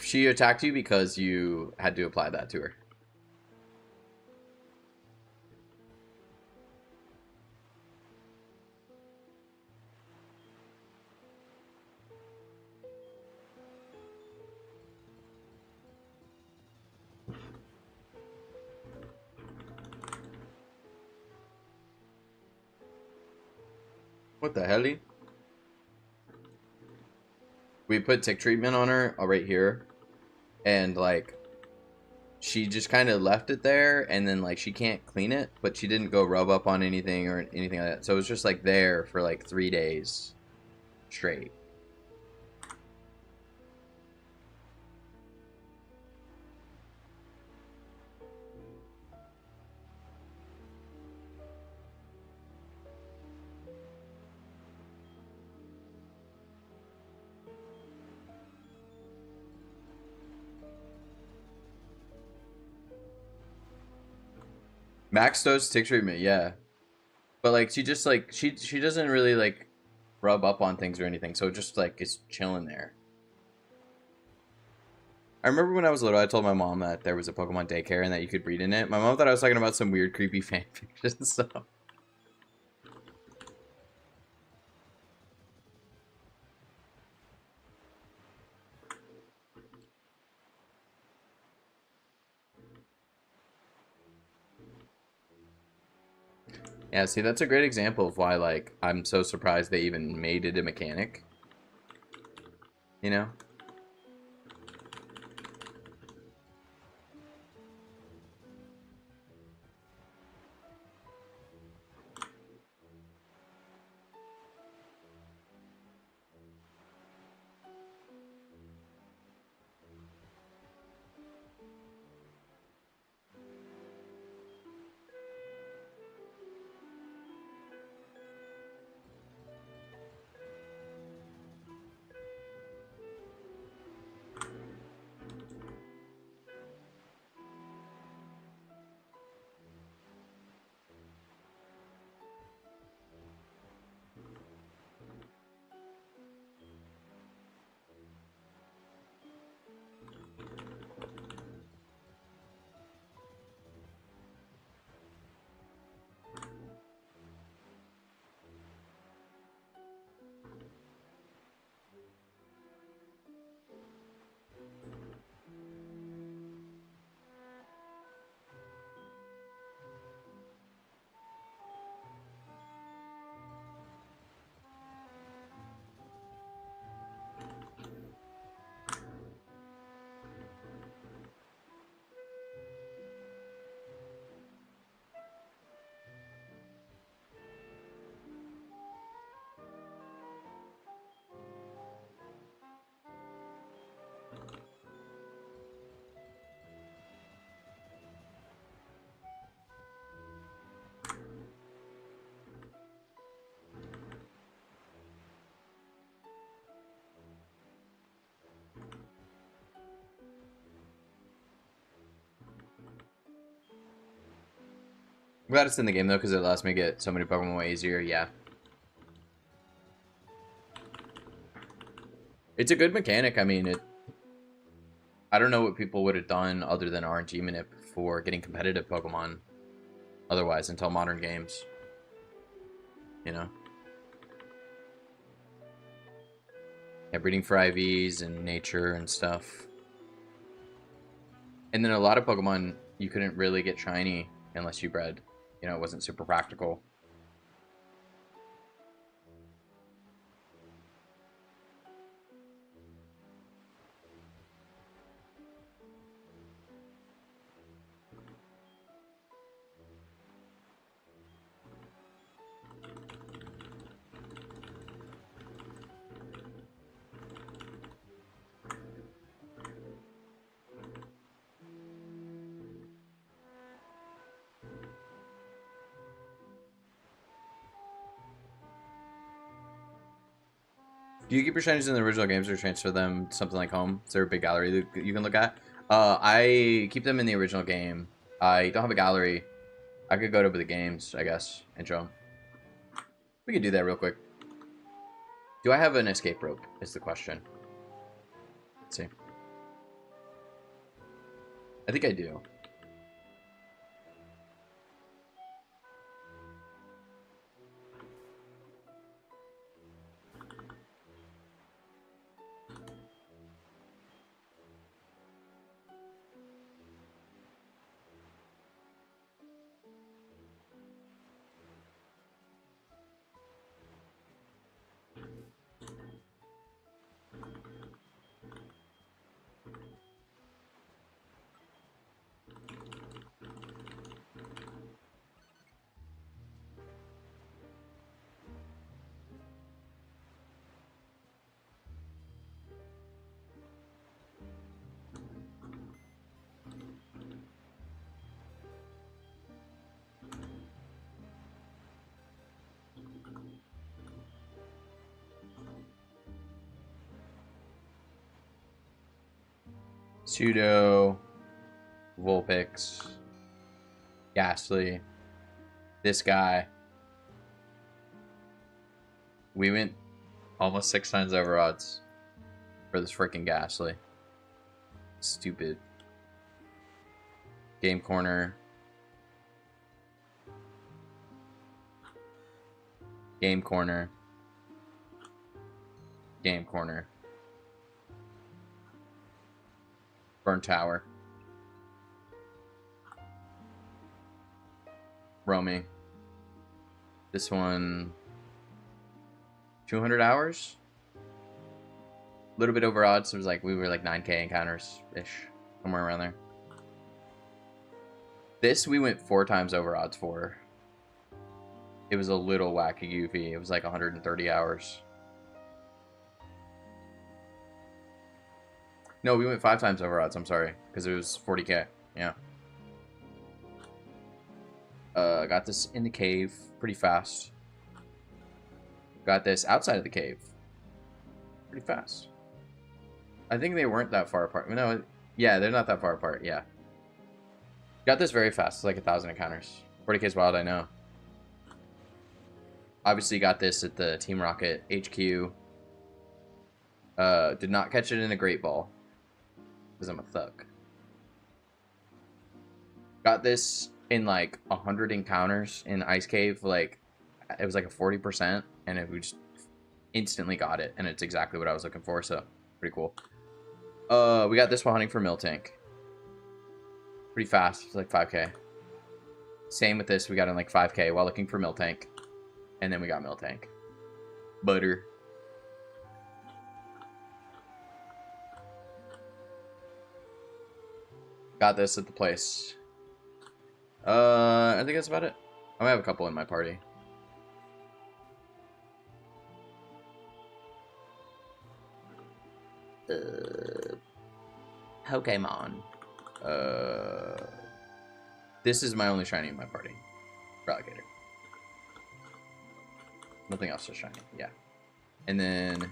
She attacked you because you had to apply that to her. What the hell? We put tick treatment on her right here. And like she just kind of left it there, and then like she can't clean it, but she didn't go rub up on anything or anything like that. So it was just like there for like 3 days straight. Max dose tick treatment, yeah. But like she just like she doesn't really like rub up on things or anything, so it just like is chilling there. I remember when I was little, I told my mom that there was a Pokemon daycare and that you could breed in it. My mom thought I was talking about some weird, creepy fan fiction stuff. Yeah, see, that's a great example of why, like, I'm so surprised they even made it a mechanic. You know? I'm glad it's in the game though, because it lets me get so many Pokemon way easier. Yeah. It's a good mechanic. I mean, I don't know what people would have done other than RNG manip for getting competitive Pokemon otherwise until modern games. You know? Yeah, breeding for IVs and nature and stuff. And then a lot of Pokemon you couldn't really get shiny unless you bred. You know, it wasn't super practical. Do you keep your shinies in the original games or transfer them to something like home? Is there a big gallery that you can look at? I keep them in the original game. I don't have a gallery. I could go to the games, I guess, and show them. We could do that real quick. Do I have an escape rope, is the question. Let's see. I think I do. Pseudo, Vulpix, Ghastly, this guy. We went almost 6 times over odds for this freaking Ghastly. Stupid. Game Corner. Game Corner. Game Corner. Burn Tower. Roaming. This one, 200 hours? A little bit over odds. It was like, we were like 9k encounters-ish. Somewhere around there. This we went 4 times over odds for. It was a little wacky goofy. It was like 130 hours. No, we went 5 times over odds, I'm sorry. Because it was 40k. Yeah. Got this in the cave pretty fast. Got this outside of the cave pretty fast. I think they weren't that far apart. No, yeah, they're not that far apart, yeah. Got this very fast, it's like 1,000 encounters. 40k's wild, I know. Obviously got this at the Team Rocket HQ. Did not catch it in a Great Ball. Because I'm a thug. Got this in like 100 encounters in Ice Cave. Like, it was like a 40%. And we just instantly got it. And it's exactly what I was looking for. So, pretty cool. We got this while hunting for Miltank. Pretty fast. It's like 5k. Same with this. We got in like 5k while looking for Miltank. And then we got Miltank. Butter. Got this at the place. I think that's about it. I might have a couple in my party. Pokemon. This is my only shiny in my party. Relegator. Nothing else is shiny. Yeah. And then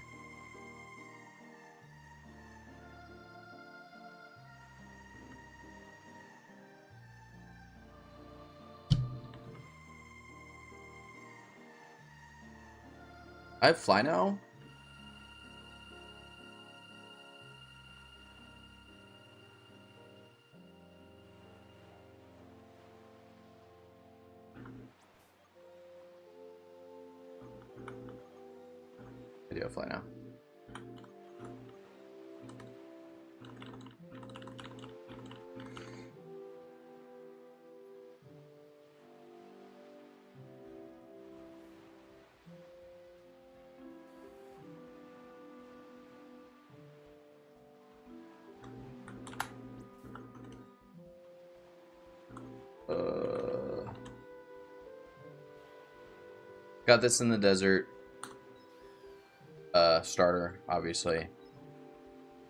I have fly now. I do have fly now. Got this in the desert. Starter, obviously.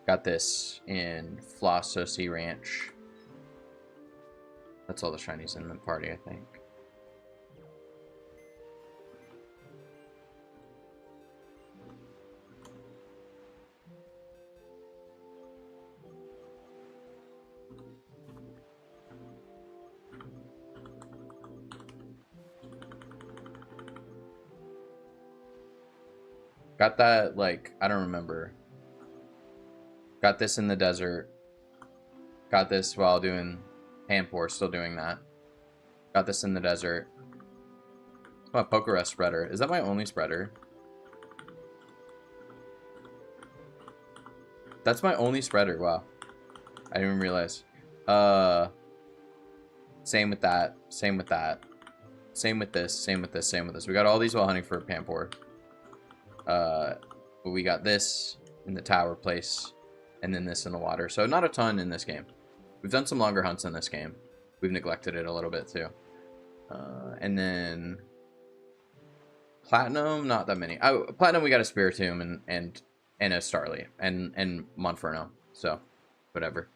Got this in Flossosi Ranch. That's all the shinies in the party, I think. Got that, like, I don't remember. Got this in the desert. Got this while doing Pampor, still doing that. Got this in the desert. Oh, Pokerus spreader. Is that my only spreader? That's my only spreader. Wow. I didn't even realize. Same with that. Same with that. Same with this. Same with this. Same with this. We got all these while hunting for Pampor. But we got this in the tower place. And then this in the water. So not a ton in this game. We've done some longer hunts in this game. We've neglected it a little bit too. And then Platinum, not that many. Oh, Platinum, we got a Spiritomb and a Starly and Monferno. So, whatever.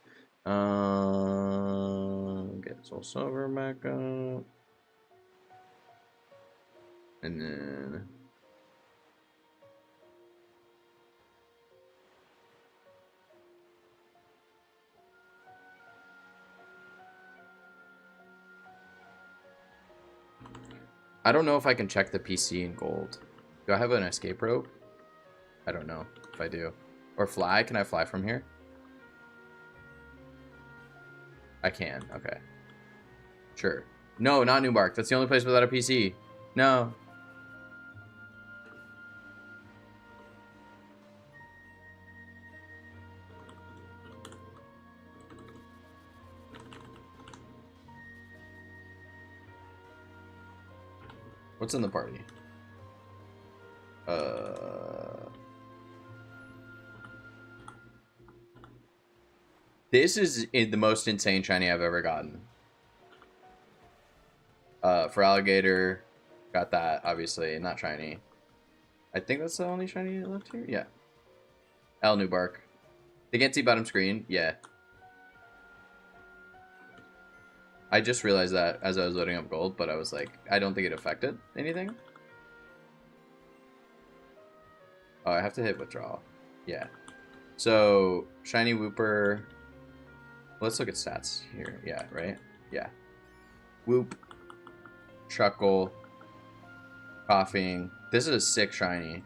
Get Soul Silver back up. And then I don't know if I can check the PC in gold. Do I have an escape rope? I don't know if I do. Or fly? Can I fly from here? I can. Okay. Sure. No, not Newbark. That's the only place without a PC. No. What's in the party? This is the most insane shiny I've ever gotten. For Alligator, got that, obviously, not shiny. I think that's the only shiny left here? Yeah. L Newbark. They can't see bottom screen? Yeah. I just realized that as I was loading up gold, but I was like, I don't think it affected anything. Oh, I have to hit withdrawal. Yeah. So, shiny Wooper. Let's look at stats here. Yeah, right? Yeah. Whoop. Chuckle. Coughing. This is a sick shiny.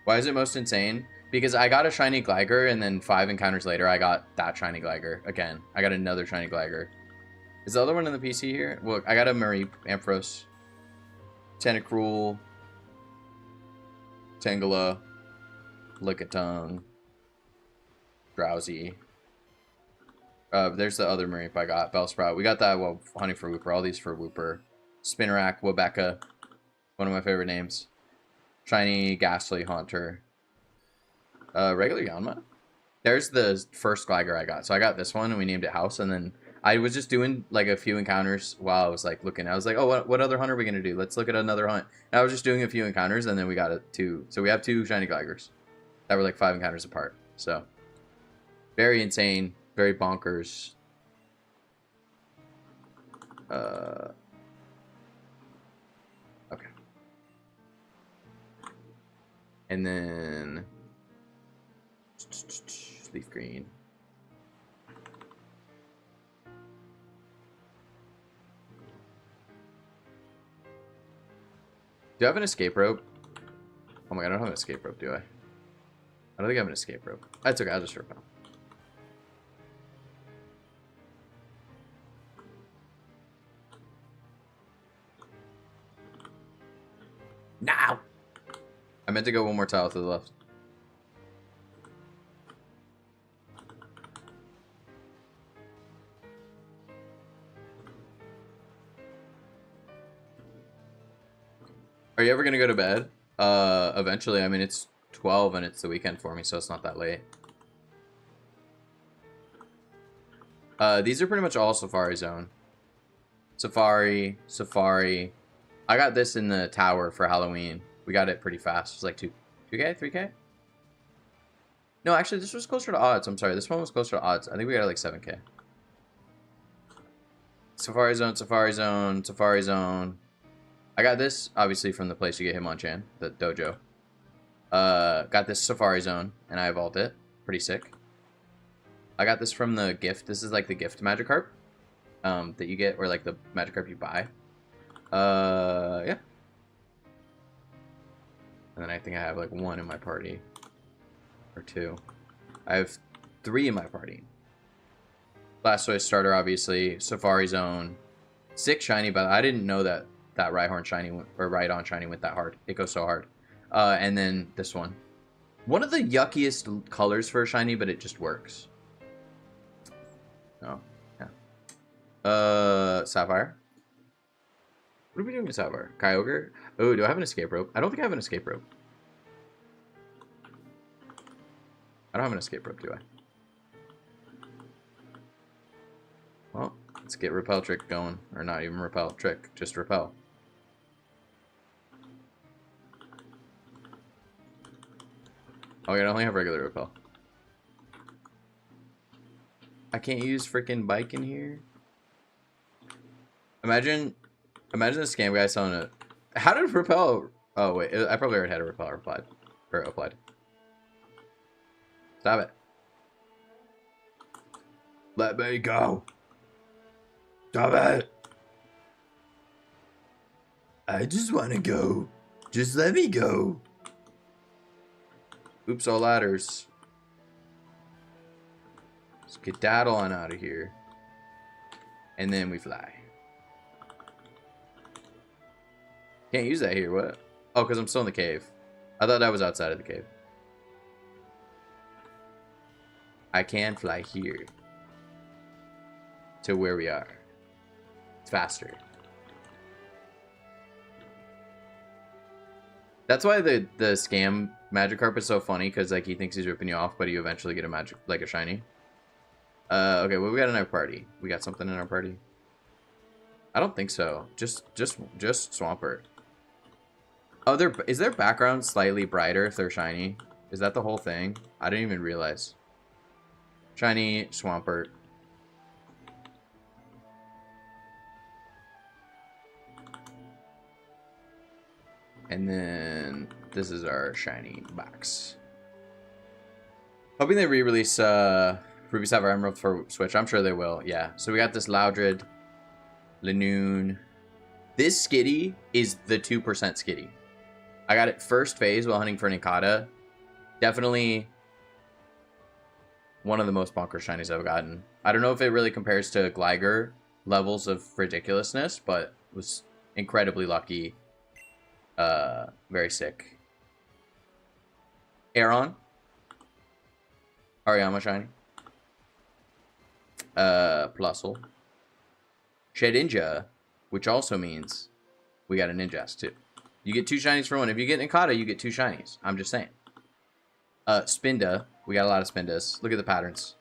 Why is it most insane? Because I got a shiny Gligar, and then 5 encounters later, I got that shiny Gligar again. I got another shiny Gligar. Is the other one in the PC here? Look, I got a Mareep, Ampharos, Tentacruel, Tangela, Lickitung, Drowsy. There's the other Mareep I got, Bellsprout. We got that, well, hunting for Wooper. All these for Wooper. Spinarak, Wabeka, one of my favorite names. Shiny Ghastly Haunter. Regular Yanma. There's the first Gligar I got. So I got this one, and we named it House, and then I was just doing, like, a few encounters while I was, like, looking. I was like, oh, what other hunt are we going to do? Let's look at another hunt. And I was just doing a few encounters, and then we got 2. So we have 2 shiny Gligars that were, like, 5 encounters apart. So, very insane. Very bonkers. Okay. And then leaf green. Do I have an escape rope? Oh my god, I don't have an escape rope, do I? I don't think I have an escape rope. That's okay, I'll just repel. Now! I meant to go one more tile to the left. Are you ever gonna go to bed? Eventually. I mean, it's 12 and it's the weekend for me, so it's not that late. These are pretty much all Safari Zone. Safari, Safari. I got this in the tower for Halloween. We got it pretty fast. It was like 2K, 3K? No, actually, this was closer to odds. I'm sorry. This one was closer to odds. I think we got it like 7K. Safari Zone, Safari Zone, Safari Zone. I got this, obviously, from the place you get Hitmonchan, the dojo. Got this Safari Zone, and I evolved it. Pretty sick. I got this from the gift. This is like the gift Magikarp that you get, or like the Magikarp you buy. Yeah. And then I think I have like 1 in my party. Or 2. I have 3 in my party. Blastoise starter, obviously. Safari Zone. 6 shiny, but I didn't know that Rhyhorn shiny went, or Rhydon shiny went that hard. It goes so hard. And then this one. One of the yuckiest colors for a shiny, but it just works. Oh, yeah. Sapphire. What are we doing with Sapphire? Kyogre? Oh, do I have an escape rope? I don't think I have an escape rope. I don't have an escape rope, do I? Well, let's get Repel Trick going. Or not even Repel Trick, just Repel. Oh, I only have regular Repel. I can't use freaking Bike in here. Imagine the scam guy selling it. How did Repel? Oh wait, I probably already had a Repel applied. Stop it. Let me go. Stop it. I just want to go. Just let me go. Oops, all ladders. Let's skedaddle on out of here. And then we fly. Can't use that here, what? Oh, because I'm still in the cave. I thought that was outside of the cave. I can fly here. To where we are. It's faster. That's why the scam Magikarp is so funny, because like he thinks he's ripping you off, but you eventually get a magic, like a shiny. Okay, what we got in our party? We got something in our party? I don't think so. Just Swampert. Oh, is their background slightly brighter if they're shiny? Is that the whole thing? I didn't even realize. Shiny Swampert. And then this is our shiny box. Hoping they re-release Ruby Sapphire Emerald for Switch. I'm sure they will. Yeah. So we got this Loudred, Lanoon. This Skitty is the 2% Skitty. I got it first phase while hunting for Nincada. Definitely one of the most bonkers shinies I've gotten. I don't know if it really compares to Gligar levels of ridiculousness, but was incredibly lucky. Very sick. Aeron. Hariyama shiny. Plusle. Shedinja, which also means we got a Ninjask too. You get 2 shinies for 1. If you get Nincada, you get 2 shinies. I'm just saying. Spinda. We got a lot of Spindas. Look at the patterns.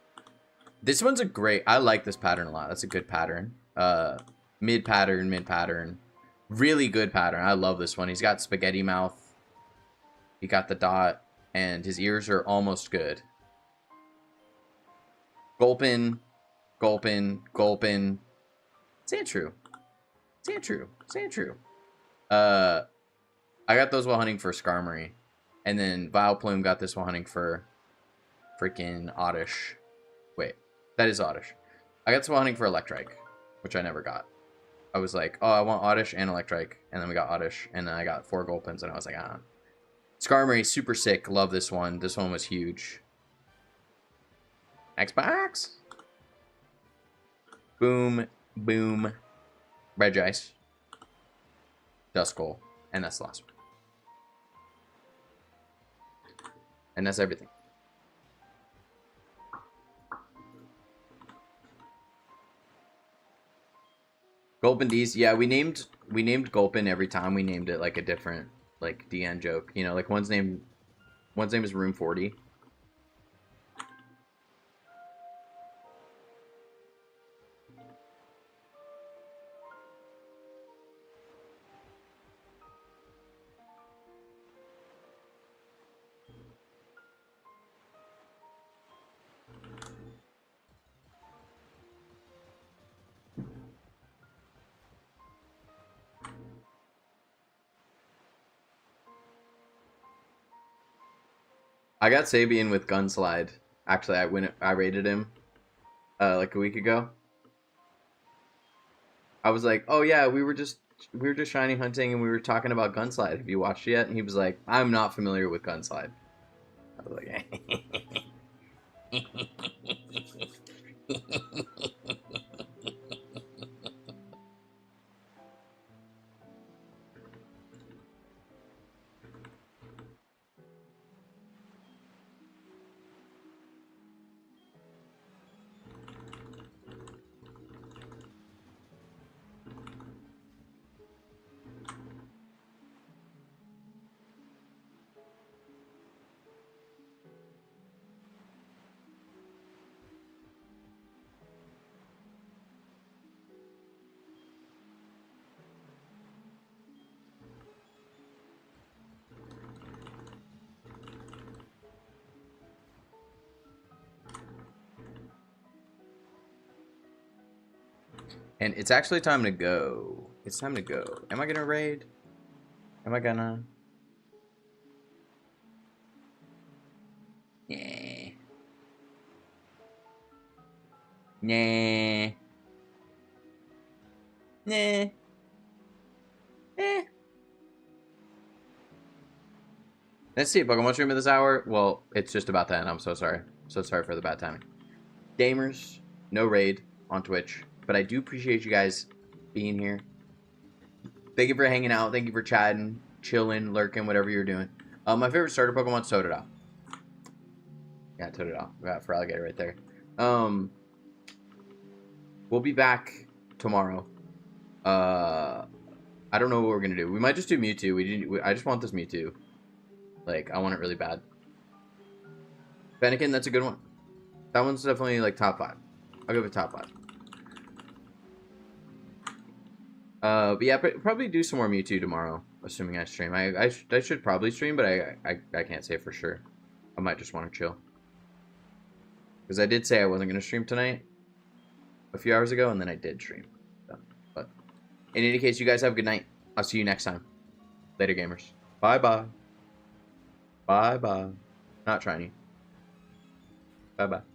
This one's a great... I like this pattern a lot. That's a good pattern. Mid pattern. Really good pattern. I love this one. He's got spaghetti mouth. He got the dot. And his ears are almost good. Gulpin. Sandshrew. I got those while hunting for Skarmory. And then Vileplume got this while hunting for freaking Oddish. Wait, that is Oddish. I got this while hunting for Electrike, which I never got. I was like, oh, I want Oddish and Electrike. And then we got Oddish. And then I got 4 Gulpins, and I was like, ah. Skarmory, super sick. Love this one. This one was huge. Xbox. Boom, boom. Regice. Duskull. And that's the last one. And that's everything. Gulpin D's, yeah, we named Gulpin every time we named it like a different like DN joke. You know, like one's name is Room 40. I got Sabian with Gunslide. Actually, I rated him like a week ago. I was like, "Oh yeah, we were just shiny hunting and we were talking about Gunslide. Have you watched it yet?" And he was like, "I'm not familiar with Gunslide." I was like, and it's actually time to go. It's time to go. Am I gonna raid? Am I gonna? Yeah. Nah. Nah. Eh. Let's see. Pokemon stream at this hour. Well, it's just about to end. I'm so sorry. So sorry for the bad timing. Gamers, no raid on Twitch, but I do appreciate you guys being here. Thank you for hanging out. Thank you for chatting, chilling, lurking, whatever you're doing. My favorite starter Pokemon is Totodile. Yeah, Totodile. Got for alligator right there. We'll be back tomorrow. I don't know what we're gonna do. We might just do Mewtwo. I just want this Mewtwo. Like, I want it really bad. Fennekin, that's a good one. That one's definitely like top 5. I'll give it top 5. But yeah, probably do some more Mewtwo tomorrow, assuming I stream. I should probably stream, but I can't say for sure. I might just want to chill. Because I did say I wasn't going to stream tonight a few hours ago, and then I did stream. So, but in any case, you guys have a good night. I'll see you next time. Later, gamers. Bye-bye. Bye-bye. Not trying. Bye-bye.